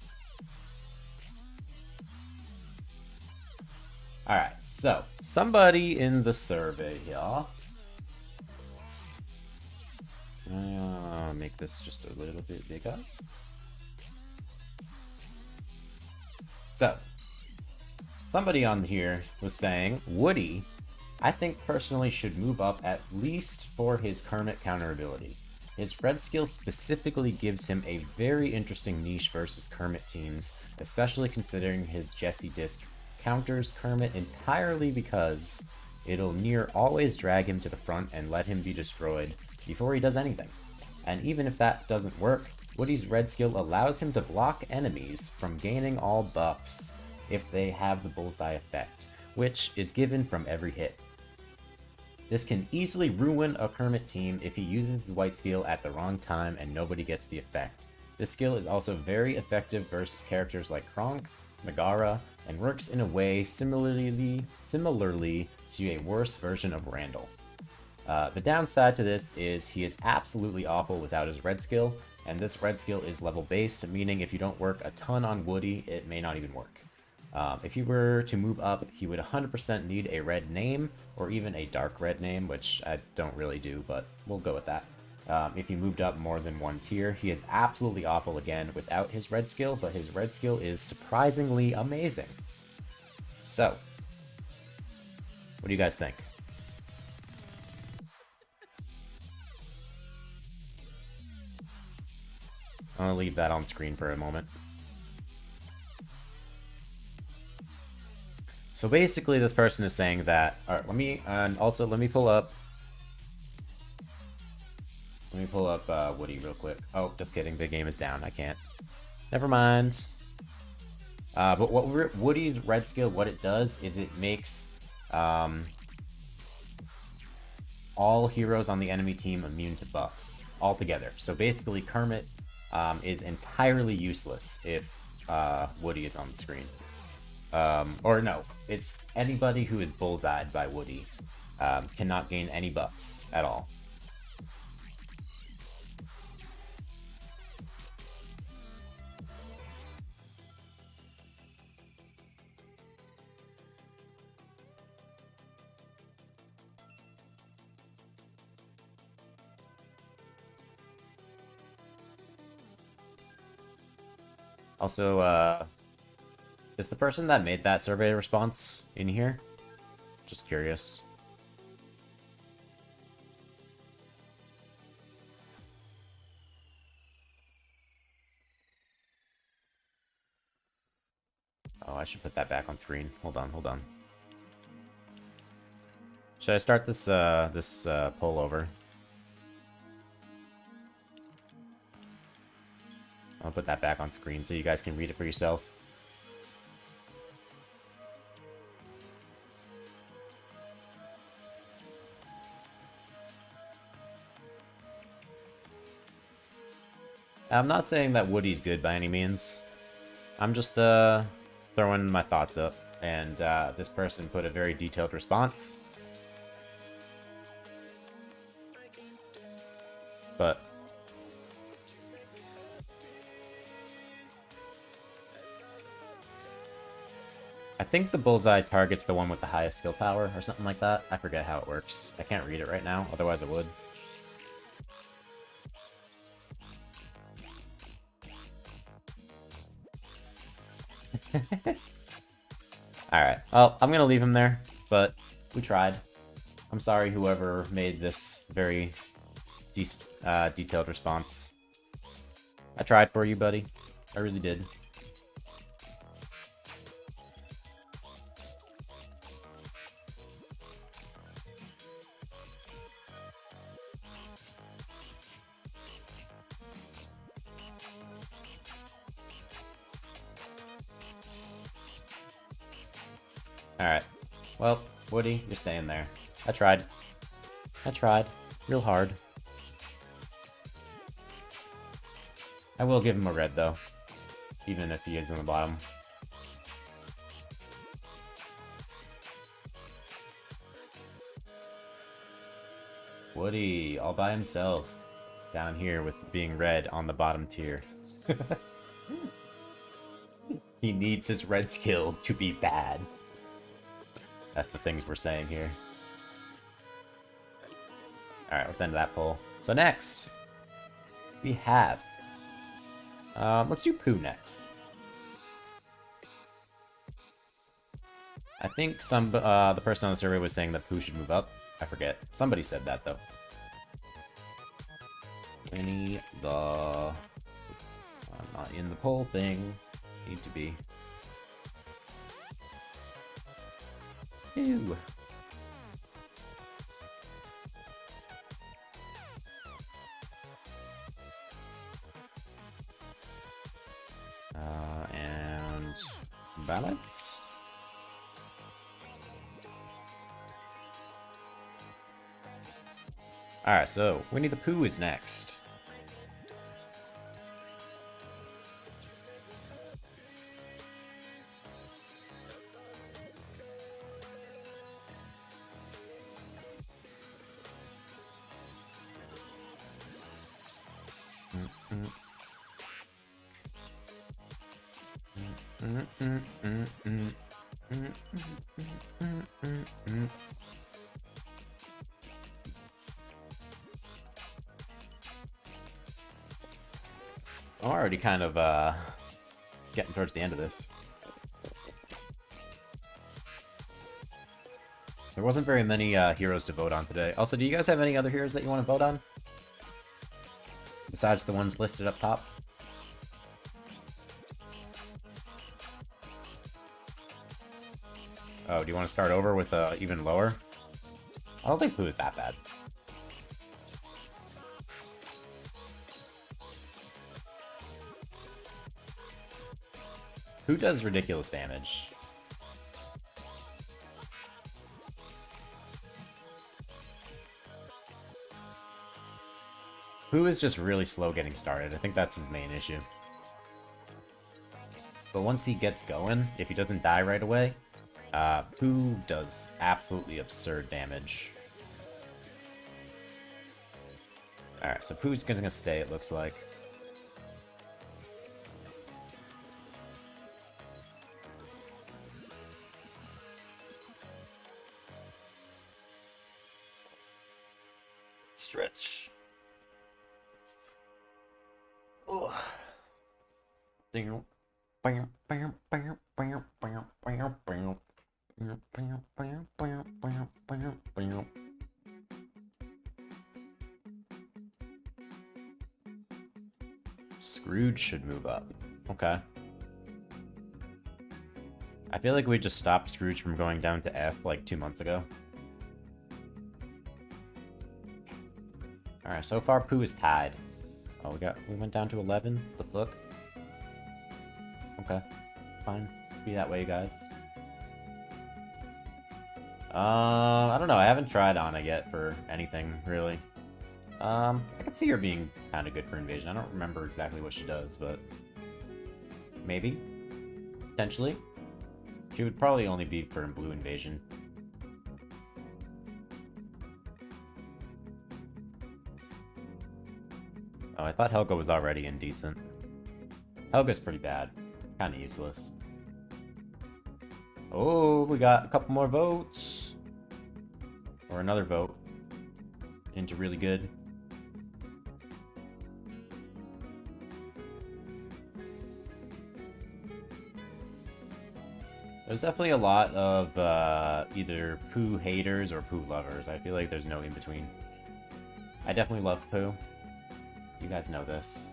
A: Alright, so somebody in the survey here. Make this just a little bit bigger. So, somebody on here was saying, Woody, I think personally should move up at least for his Kermit counter ability. His red skill specifically gives him a very interesting niche versus Kermit teams, especially considering his Jessie disc counters Kermit entirely because it'll near always drag him to the front and let him be destroyed before he does anything. And even if that doesn't work, Woody's red skill allows him to block enemies from gaining all buffs if they have the bullseye effect, which is given from every hit. This can easily ruin a Kermit team if he uses the white skill at the wrong time and nobody gets the effect. This skill is also very effective versus characters like Kronk, Megara, and works in a way similarly to a worse version of Randall. The downside to this is he is absolutely awful without his red skill, and this red skill is level based, meaning if you don't work a ton on Woody, it may not even work. If he were to move up, he would 100% need a red name, or even a dark red name, which I don't really do, but we'll go with that. If he moved up more than one tier, he is absolutely awful again without his red skill, but his red skill is surprisingly amazing. So, what do you guys think? I'm gonna leave that on screen for a moment. So basically, this person is saying that. Alright, let me pull up. Let me pull up Woody real quick. Oh, just kidding. The game is down. I can't. Never mind. But Woody's red skill, what it does is it makes all heroes on the enemy team immune to buffs altogether. So basically, Kermit is entirely useless if Woody is on the screen. Or no, it's anybody who is bullseyed by Woody cannot gain any buffs at all. Also, is the person that made that survey response in here? Just curious. Oh, I should put that back on screen. Hold on, hold on. Should I start this poll over? I'll put that back on screen so you guys can read it for yourself. I'm not saying that Woody's good by any means. I'm just throwing my thoughts up, and this person put a very detailed response. But I think the bullseye targets the one with the highest skill power, or something like that. I forget how it works. I can't read it right now, otherwise I would. Alright, well, I'm gonna leave him there, but we tried. I'm sorry whoever made this very detailed response. I tried for you, buddy. I really did. Alright. Well, Woody, you're staying there. I tried. I tried. Real hard. I will give him a red, though. Even if he is on the bottom. Woody, all by himself. Down here with being red on the bottom tier. He needs his red skill to be bad. That's the things we're saying here. Alright, let's end that poll. So next, we have... let's do Pooh next. I think the person on the survey was saying that Pooh should move up. I forget. Somebody said that, though. Winnie the... I'm not in the poll thing. Need to be. Ew. And balanced. Alright, so Winnie the Pooh is next. I'm already kind of getting towards the end of this. There wasn't very many heroes to vote on today. Also, do you guys have any other heroes that you want to vote on? Besides the ones listed up top? Oh, do you want to start over with even lower? I don't think Pooh is that bad. Who does ridiculous damage? Who is just really slow getting started? I think that's his main issue. But once he gets going, if he doesn't die right away, Pooh does absolutely absurd damage. Alright, so Pooh's gonna stay, it looks like. Stretch. Ugh. Ding. Bam, bam, bam, bam, bam, bam, bam. Scrooge should move up. Okay. I feel like we just stopped Scrooge from going down to F like 2 months ago. Alright, so far Pooh is tied. Oh, we went down to 11? The fuck? Okay. Fine. Be that way, guys. I don't know. I haven't tried Anna yet for anything, really. I can see her being kind of good for invasion. I don't remember exactly what she does, but... maybe? Potentially? She would probably only be for blue invasion. Oh, I thought Helga was already indecent. Helga's pretty bad. Kind of useless. Oh, we got a couple more votes. Or another vote. Into really good. There's definitely a lot of either Pooh haters or Pooh lovers. I feel like there's no in between. I definitely love Pooh. You guys know this.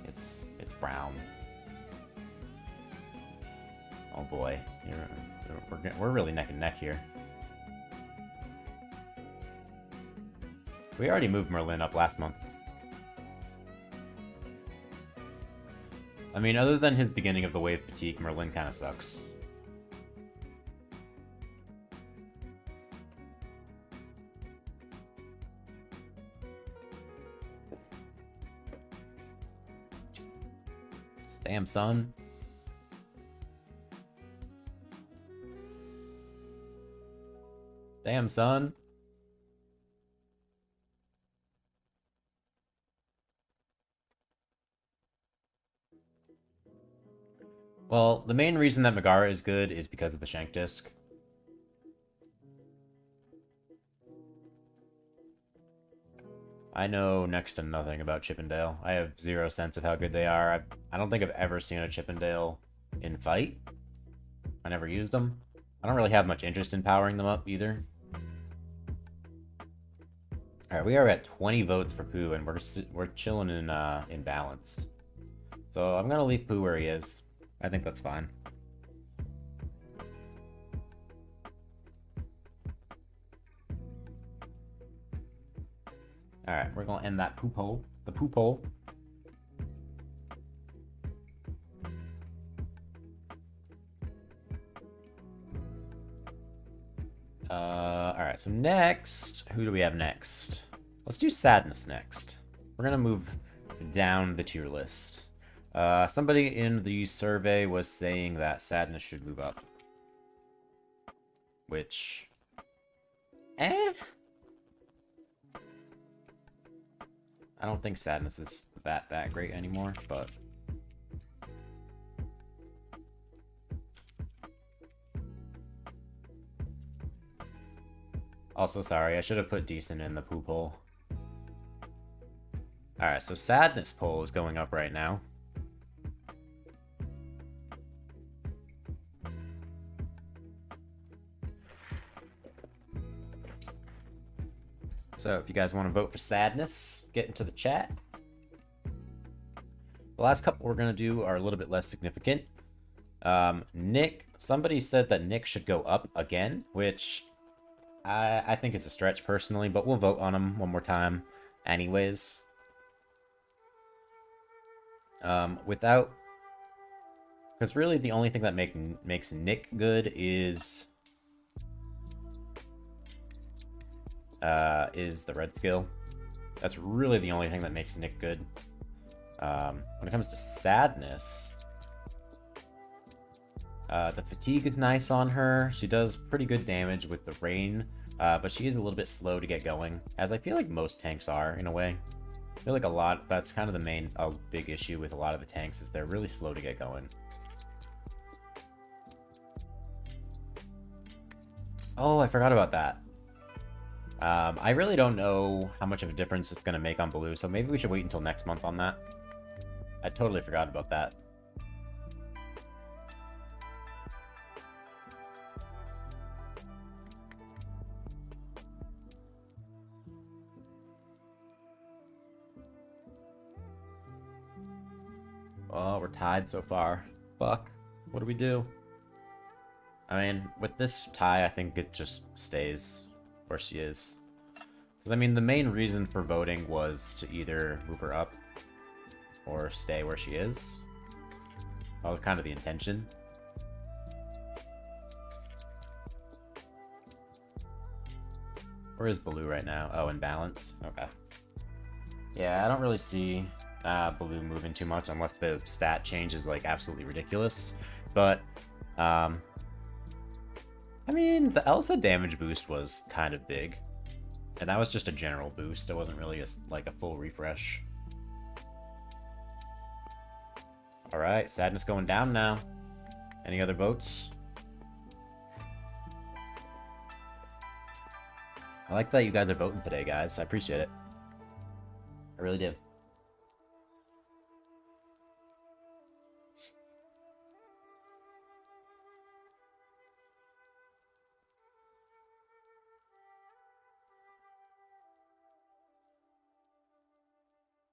A: It's brown. Oh boy, we're really neck and neck here. We already moved Merlin up last month. I mean, other than his beginning of the wave fatigue, Merlin kind of sucks. Damn, son. Damn, son. Well, the main reason that Megara is good is because of the Shank Disc. I know next to nothing about Chippendale. I have zero sense of how good they are. I don't think I've ever seen a Chippendale in fight. I never used them. I don't really have much interest in powering them up either. Alright, we are at 20 votes for Pooh, and we're chilling in balanced. So I'm gonna leave Pooh where he is. I think that's fine. Alright, we're gonna end that poop hole. The poop hole. Alright, so next, who do we have next? Let's do Sadness next. We're gonna move down the tier list. Somebody in the survey was saying that Sadness should move up. Which... I don't think Sadness is that great anymore, but... Also, sorry, I should have put Decent in the poop hole. Alright, so Sadness poll is going up right now. So if you guys want to vote for Sadness, get into the chat. The last couple we're going to do are a little bit less significant. Nick, somebody said that Nick should go up again, which I think is a stretch personally, but we'll vote on him one more time anyways. Because really the only thing that makes Nick good is the red skill. That's really the only thing that makes Nick good. When it comes to Sadness, the fatigue is nice on her. She does pretty good damage with the rain, but she is a little bit slow to get going, as I feel like most tanks are, in a way. I feel like that's kind of the big issue with a lot of the tanks, is they're really slow to get going. Oh, I forgot about that. I really don't know how much of a difference it's going to make on Blue, so maybe we should wait until next month on that. I totally forgot about that. Oh, we're tied so far. Fuck. What do we do? I mean, with this tie, I think it just stays where she is. Because, I mean, the main reason for voting was to either move her up or stay where she is. That was kind of the intention. Where is Baloo right now? Oh, in balance? Okay. Yeah, I don't really see Baloo moving too much unless the stat change is, like, absolutely ridiculous. But, I mean, the Elsa damage boost was kind of big. And that was just a general boost. It wasn't really like a full refresh. Alright, Sadness going down now. Any other votes? I like that you guys are voting today, guys. I appreciate it. I really do.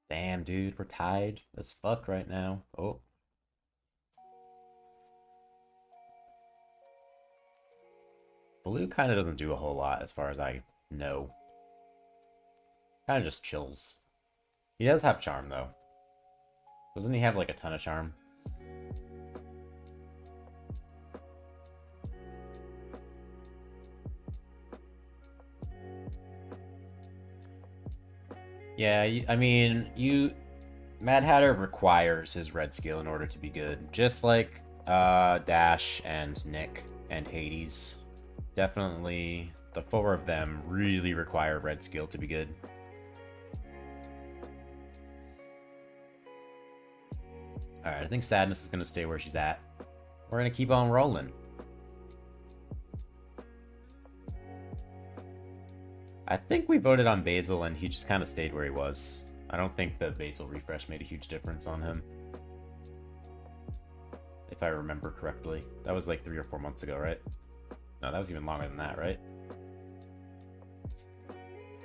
A: Damn, dude, we're tied as fuck right now. Oh. Blue kind of doesn't do a whole lot as far as I know. Kind of just chills. He does have charm, though. Doesn't he have, like, a ton of charm? Yeah, I mean, Mad Hatter requires his red skill in order to be good. Just like Dash and Nick and Hades. Definitely, the four of them really require red skill to be good. Alright, I think Sadness is going to stay where she's at. We're going to keep on rolling. I think we voted on Basil and he just kind of stayed where he was. I don't think the Basil refresh made a huge difference on him. If I remember correctly. That was like 3 or 4 months ago, right? No, that was even longer than that, right?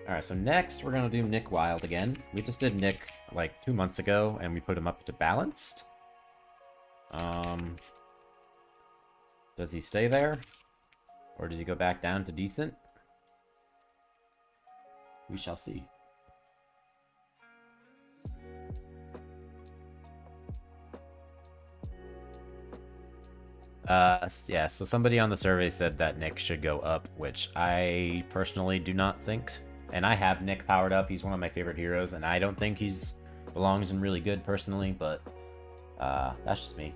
A: Alright, so next we're going to do Nick Wilde again. We just did Nick like 2 months ago and we put him up to balanced. Does he stay there? Or does he go back down to decent? We shall see. Yeah, so somebody on the survey said that Nick should go up, which I personally do not think. And I have Nick powered up. He's one of my favorite heroes, and I don't think he's belongs in really good personally, but that's just me.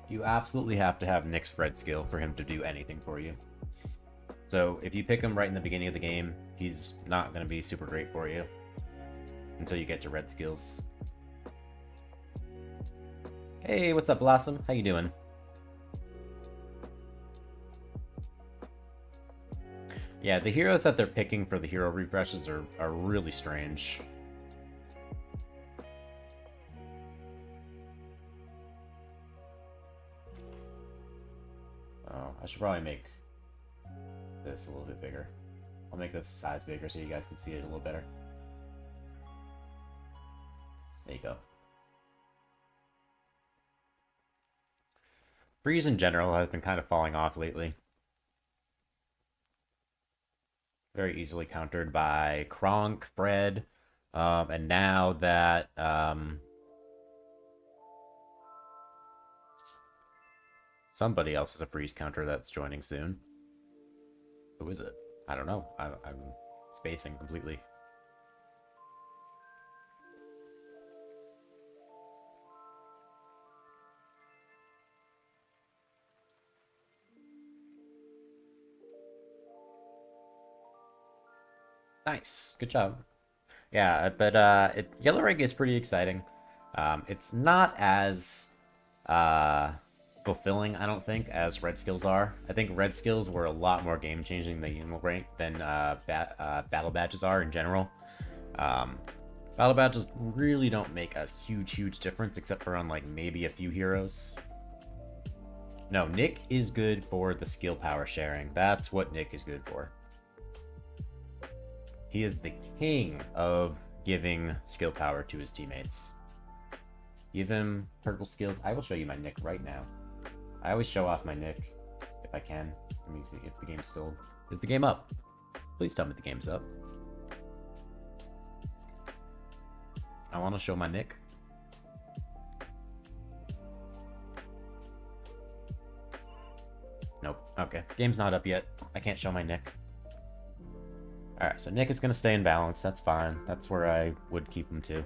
A: You absolutely have to have Nick's red skill for him to do anything for you. So if you pick him right in the beginning of the game, he's not going to be super great for you until you get to red skills. Hey, what's up, Blossom? How you doing? Yeah, the heroes that they're picking for the hero refreshes are really strange. Oh, I should probably make this a little bit bigger. I'll make this size bigger so you guys can see it a little better. There you go. Freeze in general has been kind of falling off lately. Very easily countered by Kronk, Fred, and now that somebody else is a freeze counter that's joining soon. Who is it? I don't know. I'm spacing completely. Nice. Good job. Yeah, but Yellow Rank is pretty exciting. It's not as fulfilling, I don't think, as Red Skills are. I think Red Skills were a lot more game-changing than Yellow Rank than Battle Badges are in general. Battle Badges really don't make a huge difference except for on like maybe a few heroes. No, Nick is good for the skill power sharing. That's what Nick is good for. He is the king of giving skill power to his teammates. Give him purple skills. I will show you my Nick right now. I always show off my Nick if I can. Let me see if the game's still... Is the game up? Please tell me the game's up. I want to show my Nick. Nope. Okay. Game's not up yet. I can't show my Nick. Alright, so Nick is going to stay in balance. That's fine. That's where I would keep him to.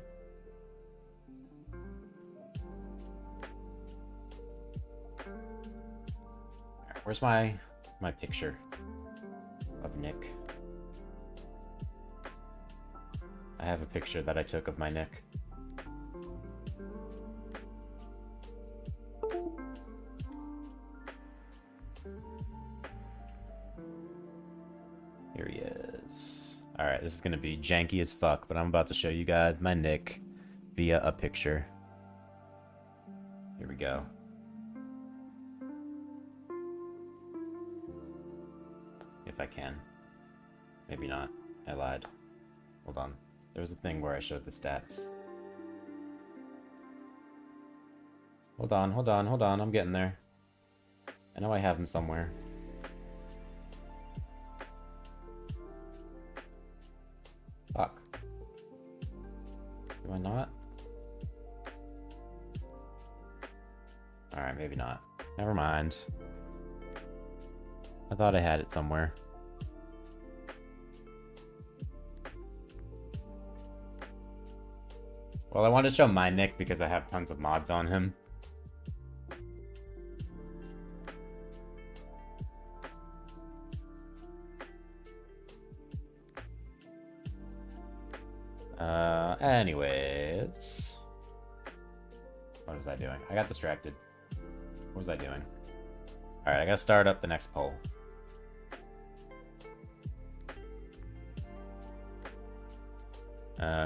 A: Alright, where's my picture of Nick? I have a picture that I took of my Nick. Here he is. Alright, this is going to be janky as fuck, but I'm about to show you guys my Nick via a picture. Here we go. If I can. Maybe not. I lied. Hold on. There was a thing where I showed the stats. Hold on. I'm getting there. I know I have him somewhere. Fuck. Do I not? Alright, maybe not. Never mind. I thought I had it somewhere. Well, I wanted to show my Nick because I have tons of mods on him. Anyways. What was I doing? I got distracted. What was I doing? Alright, I gotta start up the next poll.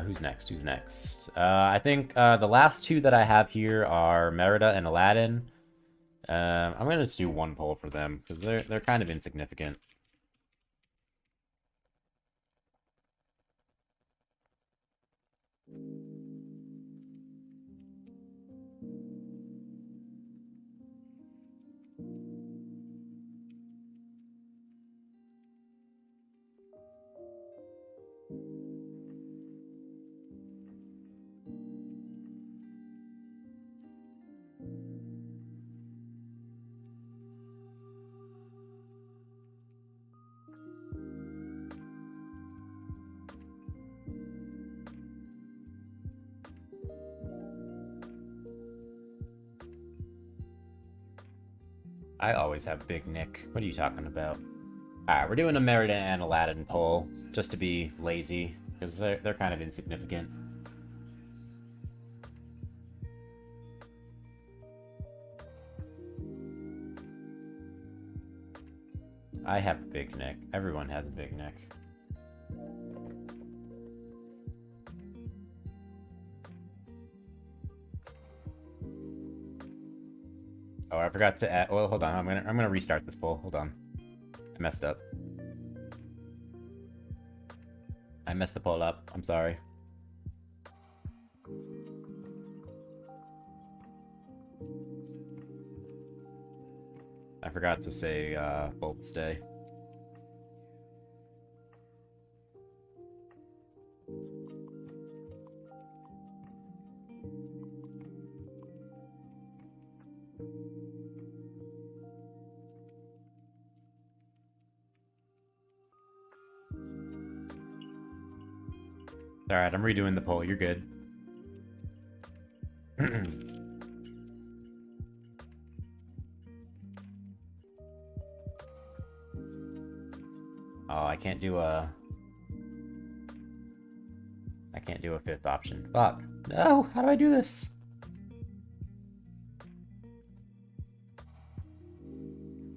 A: Who's next? Who's next? I think the last two that I have here are Merida and Aladdin. I'm gonna just do one poll for them because they're kind of insignificant. I always have Big Nick. What are you talking about? Alright, we're doing a Merida and Aladdin poll, just to be lazy, because they're kind of insignificant. I have a Big Nick. Everyone has a Big Nick. Oh, I forgot to add. Well, hold on. I'm gonna restart this poll. Hold on. I messed up. I messed the poll up. I'm sorry. I forgot to say both stay. Alright, I'm redoing the poll. You're good. Oh, I can't do a fifth option. Fuck. No, how do I do this?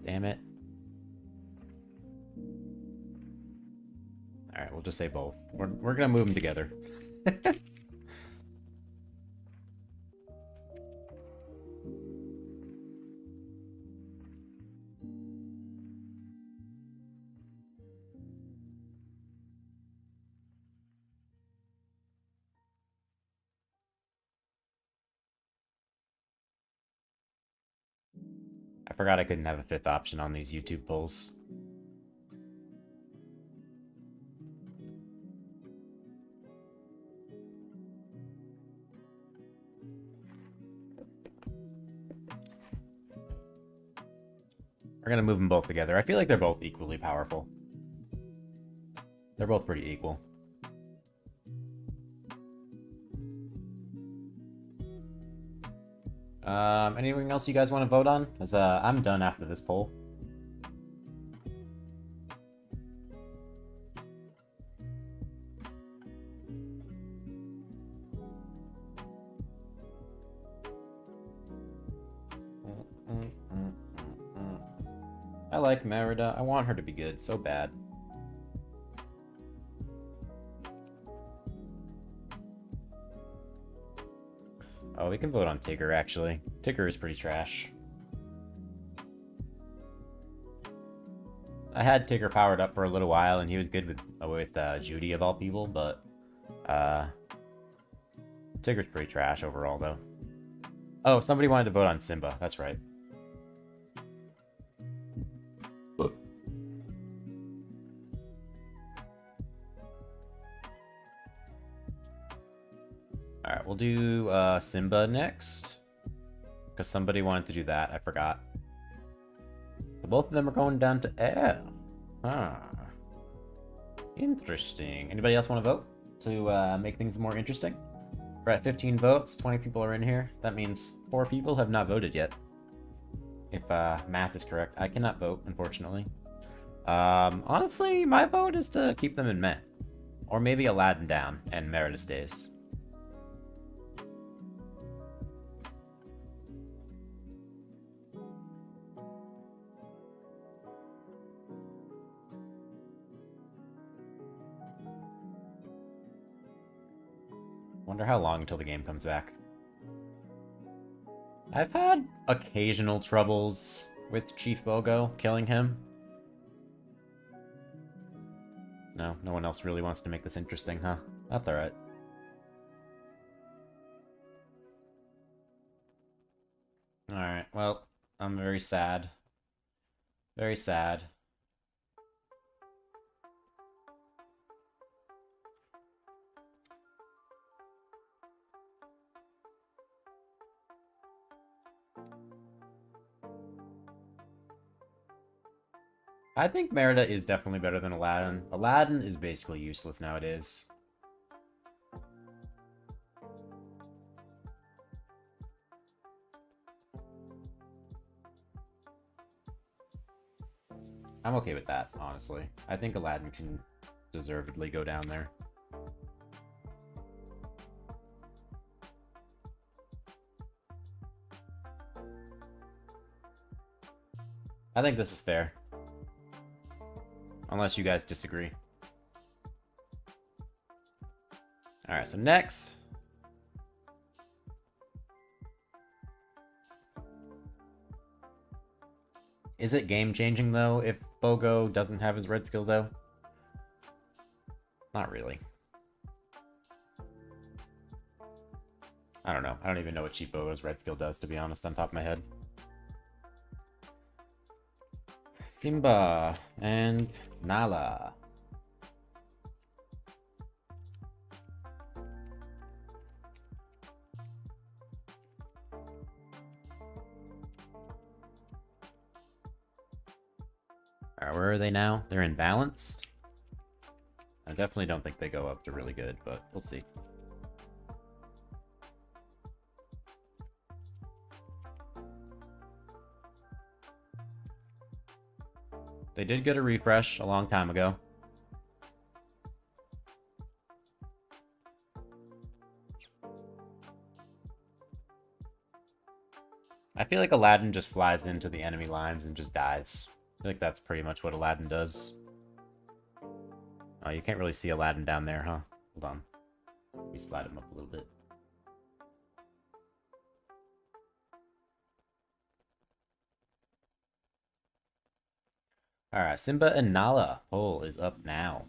A: Damn it. Alright, we'll just say both. We're gonna move them together. I forgot I couldn't have a fifth option on these YouTube polls. We're gonna move them both together. I feel like they're both equally powerful. They're both pretty equal. Anything else you guys want to vote on? Because I'm done after this poll. I like Merida. I want her to be good so bad. Oh, we can vote on Tigger, actually. Tigger is pretty trash. I had Tigger powered up for a little while, and he was good with Judy, of all people, but... Tigger's pretty trash overall, though. Oh, somebody wanted to vote on Simba. That's right. Alright, we'll do Simba next. Because somebody wanted to do that. I forgot. So both of them are going down to air. Huh. Interesting. Anybody else want to vote to make things more interesting? We're at 15 votes. 20 people are in here. That means 4 people have not voted yet. If math is correct. I cannot vote, unfortunately. Honestly, my vote is to keep them in Meh. Or maybe Aladdin down and Merida stays. Wonder how long until the game comes back. I've had occasional troubles with Chief Bogo, killing him. No one else really wants to make this interesting, huh? That's alright. Alright, well, I'm very sad. Very sad. I think Merida is definitely better than Aladdin. Aladdin is basically useless nowadays. I'm okay with that, honestly. I think Aladdin can deservedly go down there. I think this is fair. Unless you guys disagree. Alright, so next. Is it game-changing, though, if Bogo doesn't have his red skill, though? Not really. I don't know. I don't even know what Chief Bogo's red skill does, to be honest, on top of my head. Simba and Nala. Alright, where are they now? They're in balanced? I definitely don't think they go up to really good, but we'll see. They did get a refresh a long time ago. I feel like Aladdin just flies into the enemy lines and just dies. I feel like that's pretty much what Aladdin does. Oh, you can't really see Aladdin down there, huh? Hold on. Let me slide him up a little bit. Alright, Simba and Nala. Poll is up now.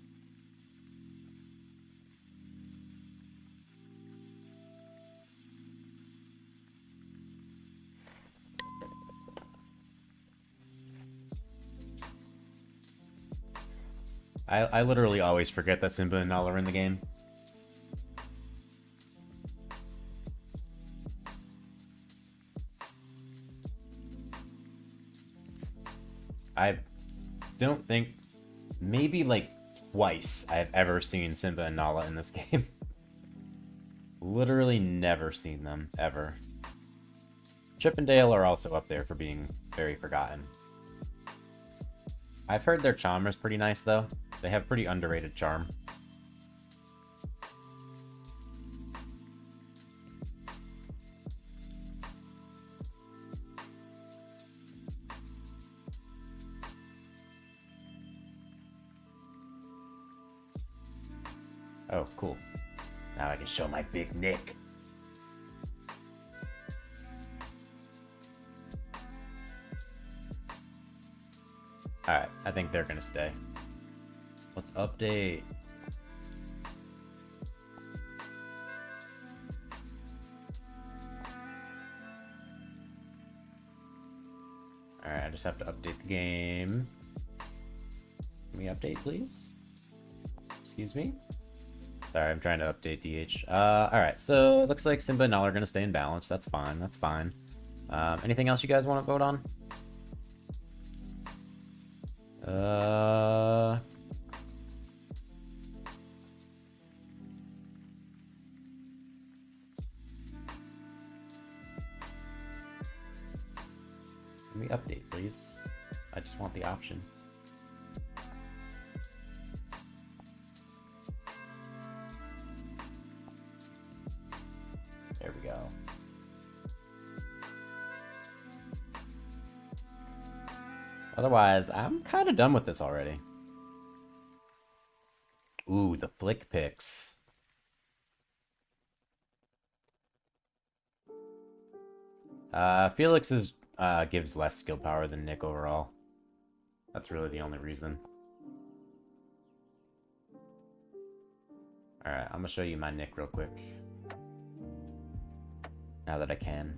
A: I literally always forget that Simba and Nala are in the game. I don't think, maybe like twice I've ever seen Simba and Nala in this game. Literally never seen them, ever. Chip and Dale are also up there for being very forgotten. I've heard their charm is pretty nice, though. They have pretty underrated charm. Oh, cool. Now I can show my big Nick. Alright, I think they're gonna stay. Let's update. Alright, I just have to update the game. Can we update, please? Excuse me? Sorry, I'm trying to update DH. Alright, so it looks like Simba and Nala are gonna stay in balance. That's fine, that's fine. Anything else you guys want to vote on? Can we update, please? I just want the option. Otherwise, I'm kind of done with this already. Ooh, the flick picks. Felix's gives less skill power than Nick overall. That's really the only reason. Alright, I'm gonna show you my Nick real quick. Now that I can.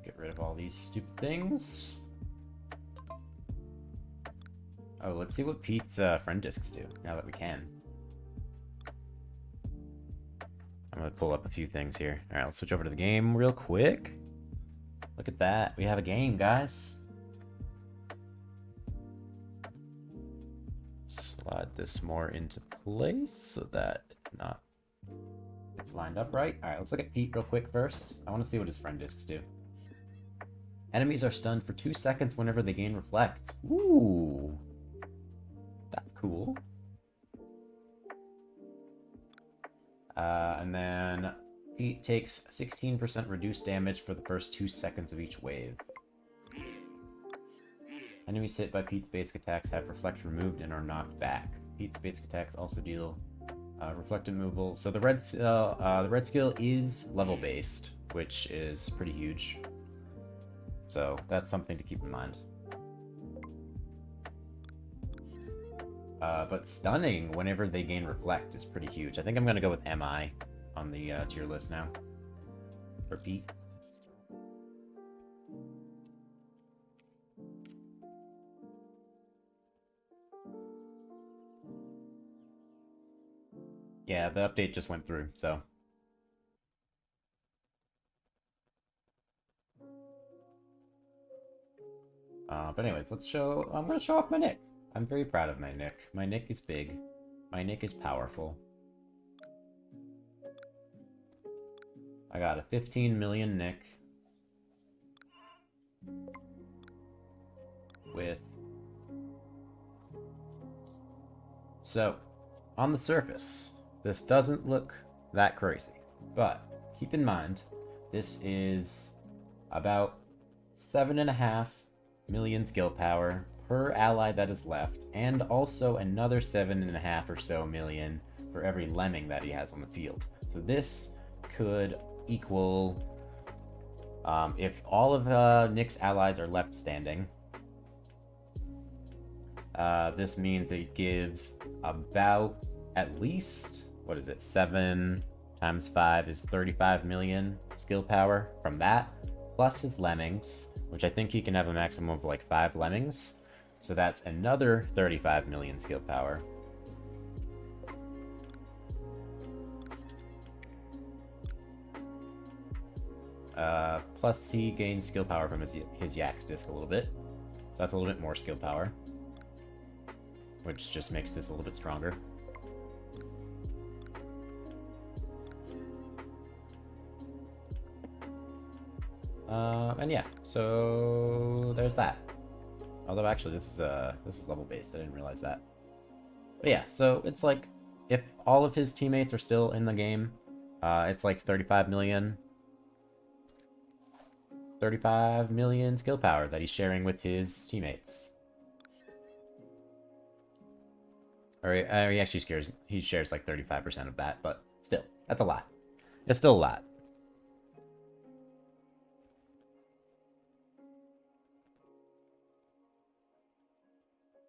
A: Get rid of all these stupid things. Oh, let's see what Pete's friend discs do, now that we can. I'm gonna pull up a few things here. Alright, let's switch over to the game real quick. Look at that. We have a game, guys. Slide this more into place so that it's lined up right. Alright, let's look at Pete real quick first. I want to see what his friend discs do. Enemies are stunned for 2 seconds whenever they gain reflect. Ooh. That's cool. And then Pete takes 16% reduced damage for the first 2 seconds of each wave. Enemies hit by Pete's basic attacks have reflect removed and are knocked back. Pete's basic attacks also deal reflect removal. So the red skill is level based, which is pretty huge. So that's something to keep in mind. But stunning whenever they gain reflect is pretty huge. I think I'm gonna go with MI on the tier list now. For Pete. Yeah, the update just went through, so. But anyways, I'm gonna show off my Nick. I'm very proud of my Nick. My Nick is big. My Nick is powerful. I got a 15 million Nick. So, on the surface, this doesn't look that crazy. But, keep in mind, this is about 7.5 million skill power per ally that is left, and also another 7.5 or so million for every lemming that he has on the field. So this could equal, if all of Nick's allies are left standing, this means it gives about, at least, what is it, 7 times 5 is 35 million skill power from that, plus his lemmings, which I think he can have a maximum of like 5 lemmings. So that's another 35 million skill power. Plus he gains skill power from his Yak's disc a little bit. So that's a little bit more skill power. Which just makes this a little bit stronger. And yeah, so there's that. Although actually this is level based, I didn't realize that. But yeah, so it's like if all of his teammates are still in the game, it's like 35 million skill power that he's sharing with his teammates. Or he actually shares like 35% of that, but still, that's a lot. It's still a lot.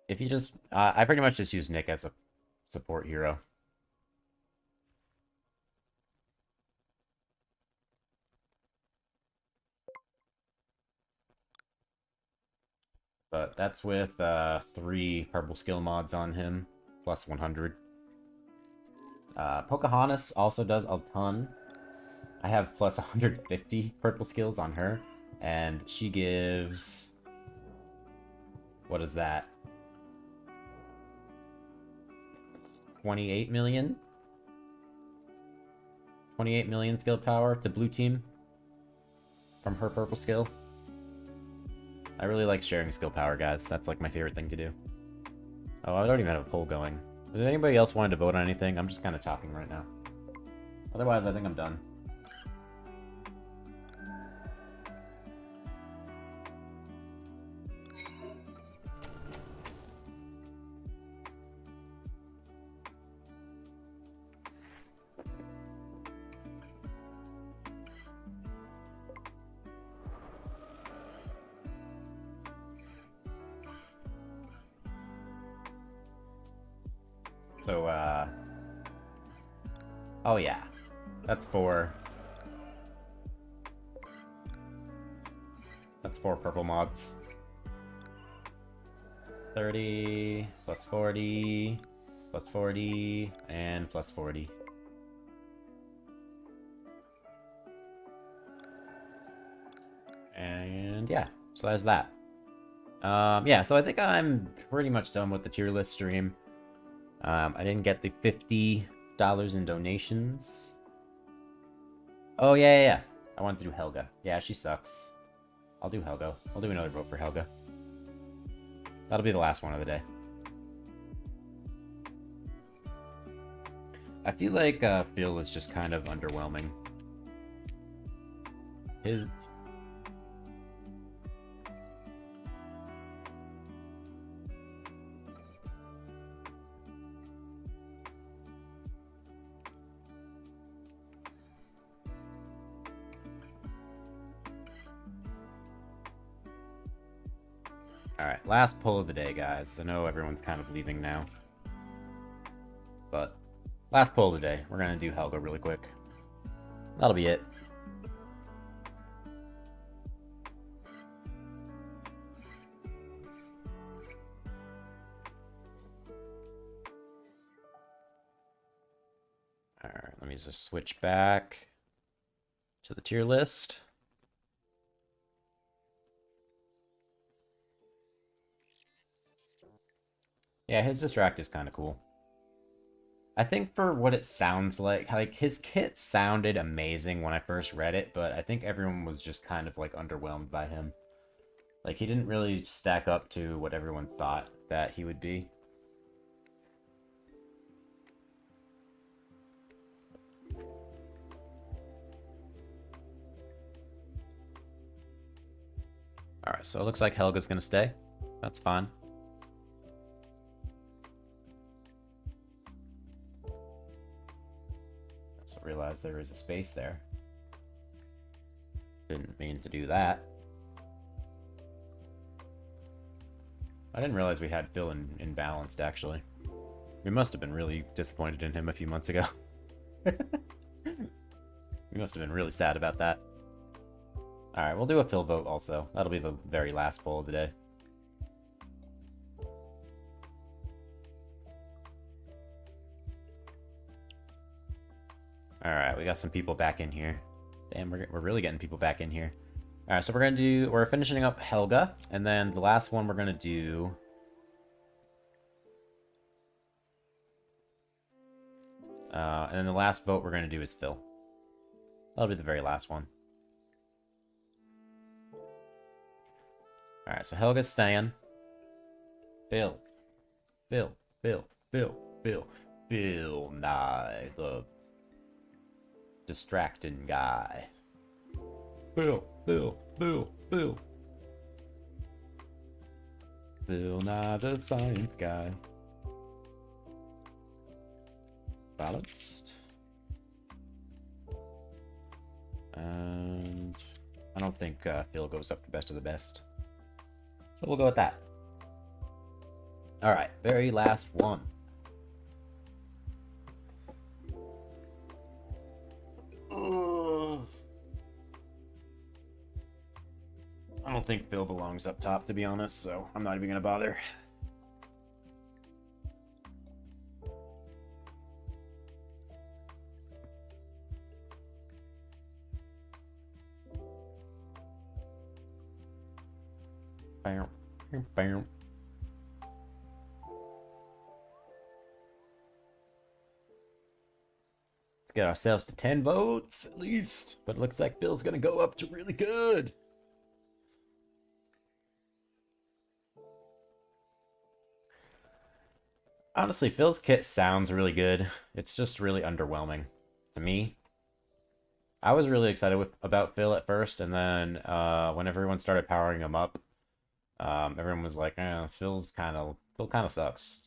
A: If you just, I pretty much just use Nick as a support hero. But that's with 3 purple skill mods on him, plus 100. Pocahontas also does a ton. I have plus 150 purple skills on her, and she gives... What is that? 28 million? 28 million skill power to blue team. from her purple skill. I really like sharing skill power, guys. That's like my favorite thing to do. Oh, I don't even have a poll going. Does anybody else want to vote on anything? I'm just kind of talking right now. Otherwise, I think I'm done. So, oh yeah, that's four purple mods. 30, plus 40, plus 40, and plus 40. And yeah, so that's that. Yeah, so I think I'm pretty much done with the tier list stream. I didn't get the $50 in donations. Oh, yeah. I wanted to do Helga. Yeah, she sucks. I'll do Helga. I'll do another vote for Helga. That'll be the last one of the day. I feel like Phil is just kind of underwhelming. His... Alright, last poll of the day, guys. I know everyone's kind of leaving now. But, last poll of the day. We're gonna do Helga really quick. That'll be it. Alright, let me just switch back to the tier list. Yeah, his distract is kind of cool. I think for what it sounds like his kit sounded amazing when I first read it, but I think everyone was just kind of like underwhelmed by him. Like he didn't really stack up to what everyone thought that he would be. Alright, so it looks like Helga's gonna stay. That's fine. Realize there is a space there. Didn't mean to do that. I didn't realize we had Phil in balanced, actually. We must have been really disappointed in him a few months ago. We must have been really sad about that. Alright, we'll do a Phil vote also. That'll be the very last poll of the day. Alright, we got some people back in here. Damn, we're really getting people back in here. Alright, so we're finishing up Helga, and then the last one we're gonna do... and then the last vote we're gonna do is Phil. That'll be the very last one. Alright, so Helga's staying. Phil. Phil Nye, the distracting guy. Phil Nye, the science guy. Balanced. And I don't think Phil goes up to best of the best. So we'll go with that. Alright, very last one. I don't think Phil belongs up top, to be honest, so I'm not even gonna bother. Bam, bam. Let's get ourselves to 10 votes, at least. But it looks like Phil's gonna go up to really good. Honestly, Phil's kit sounds really good. It's just really underwhelming to me. I was really excited about Phil at first, and then when everyone started powering him up, everyone was like, Phil kind of sucks.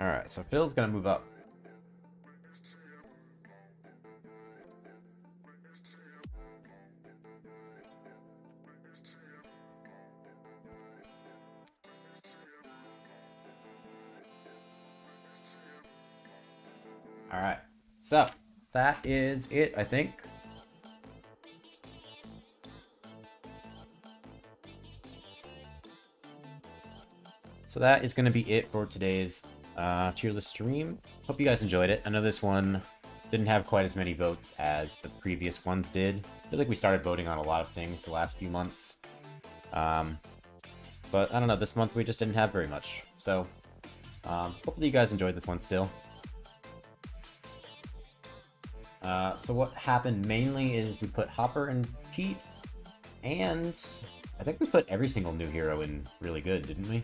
A: Alright, so Phil's gonna move up. Alright, so that is it, I think. So that is going to be it for today's tier list stream. Hope you guys enjoyed it. I know this one didn't have quite as many votes as the previous ones did. I feel like we started voting on a lot of things the last few months. But I don't know, this month we just didn't have very much. So hopefully you guys enjoyed this one still. So what happened mainly is we put Hopper and Pete, and I think we put every single new hero in really good, didn't we?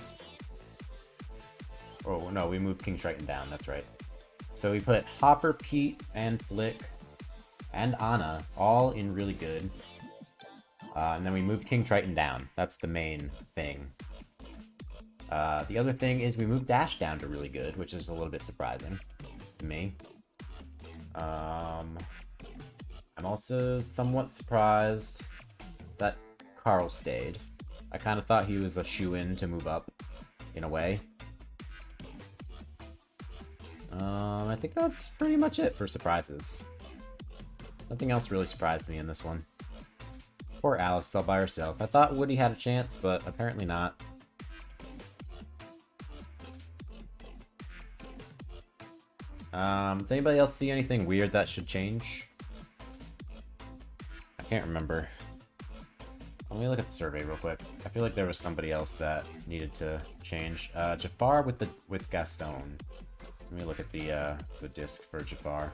A: Oh, no, we moved King Triton down, that's right. So we put Hopper, Pete, and Flick, and Anna all in really good. And then we moved King Triton down. That's the main thing. The other thing is we moved Dash down to really good, which is a little bit surprising to me. I'm also somewhat surprised that Carl stayed. I kind of thought he was a shoo-in to move up, in a way. I think that's pretty much it for surprises. Nothing else really surprised me in this one. Poor Alice all by herself. I thought Woody had a chance, but apparently not. Does anybody else see anything weird that should change? I can't remember. Let me look at the survey real quick. I feel like there was somebody else that needed to change. Jafar with Gaston. Let me look at the disc for Jafar.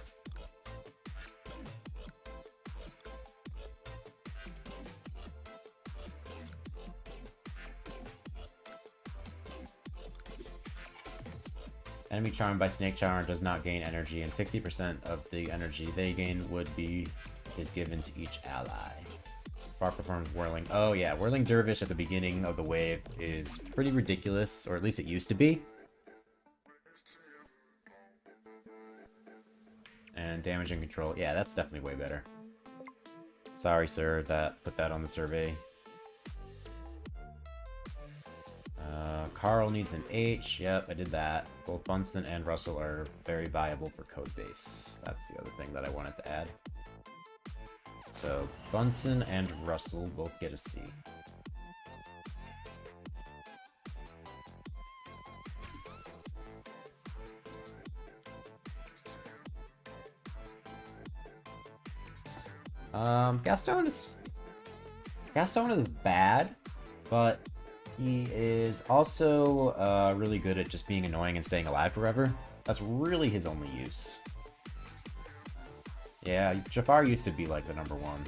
A: Enemy charmed by Snake Charmer does not gain energy, and 60% of the energy they gain is given to each ally. Jafar performs Whirling. Oh yeah, Whirling Dervish at the beginning of the wave is pretty ridiculous, or at least it used to be. And damage and control. Yeah, that's definitely way better. Sorry, sir, that put that on the survey. Carl needs an H. Yep, I did that. Both Bunsen and Russell are very viable for Codebase. That's the other thing that I wanted to add. So, Bunsen and Russell both get a C. Gaston is bad, but he is also really good at just being annoying and staying alive forever. That's really his only use. Yeah, Jafar used to be like the #1.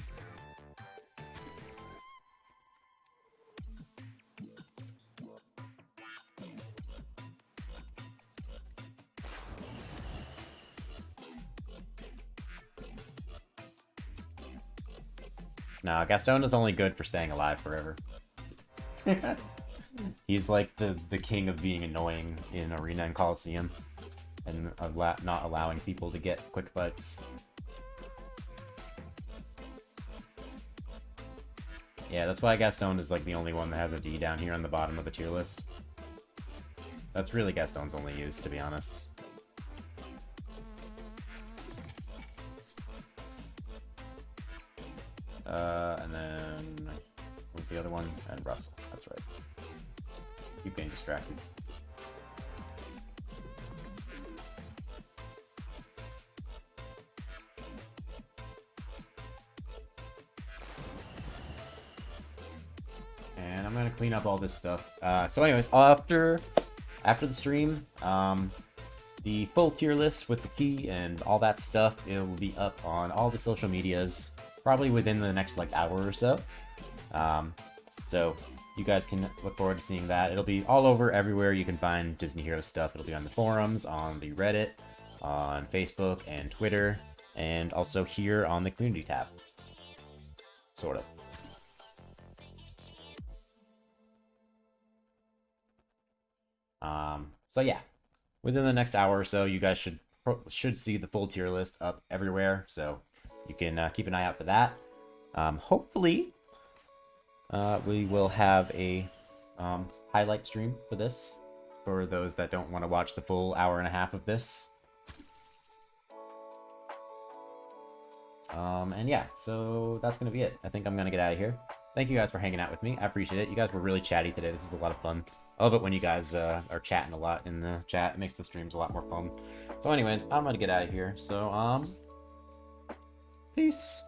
A: Nah, Gaston is only good for staying alive forever. He's like the king of being annoying in Arena and Coliseum, and not allowing people to get quick fights. Yeah, that's why Gaston is like the only one that has a D down here on the bottom of the tier list. That's really Gaston's only use, to be honest. And then what's the other one? And Russell. That's right. Keep getting distracted. And I'm gonna clean up all this stuff. So anyways, after the stream, the full tier list with the key and all that stuff, it will be up on all the social medias, probably within the next like hour or so. So you guys can look forward to seeing that. It'll be all over everywhere you can find Disney Heroes stuff. It'll be on the forums, on the Reddit, on Facebook and Twitter, and also here on the community tab. Sort of. So yeah, within the next hour or so, you guys should see the full tier list up everywhere. So you can keep an eye out for that. Hopefully, we will have a highlight stream for this, for those that don't want to watch the full hour and a half of this. And yeah, so that's going to be it. I think I'm going to get out of here. Thank you guys for hanging out with me. I appreciate it. You guys were really chatty today. This is a lot of fun. I love it when you guys are chatting a lot in the chat. It makes the streams a lot more fun. So anyways, I'm going to get out of here. So, peace.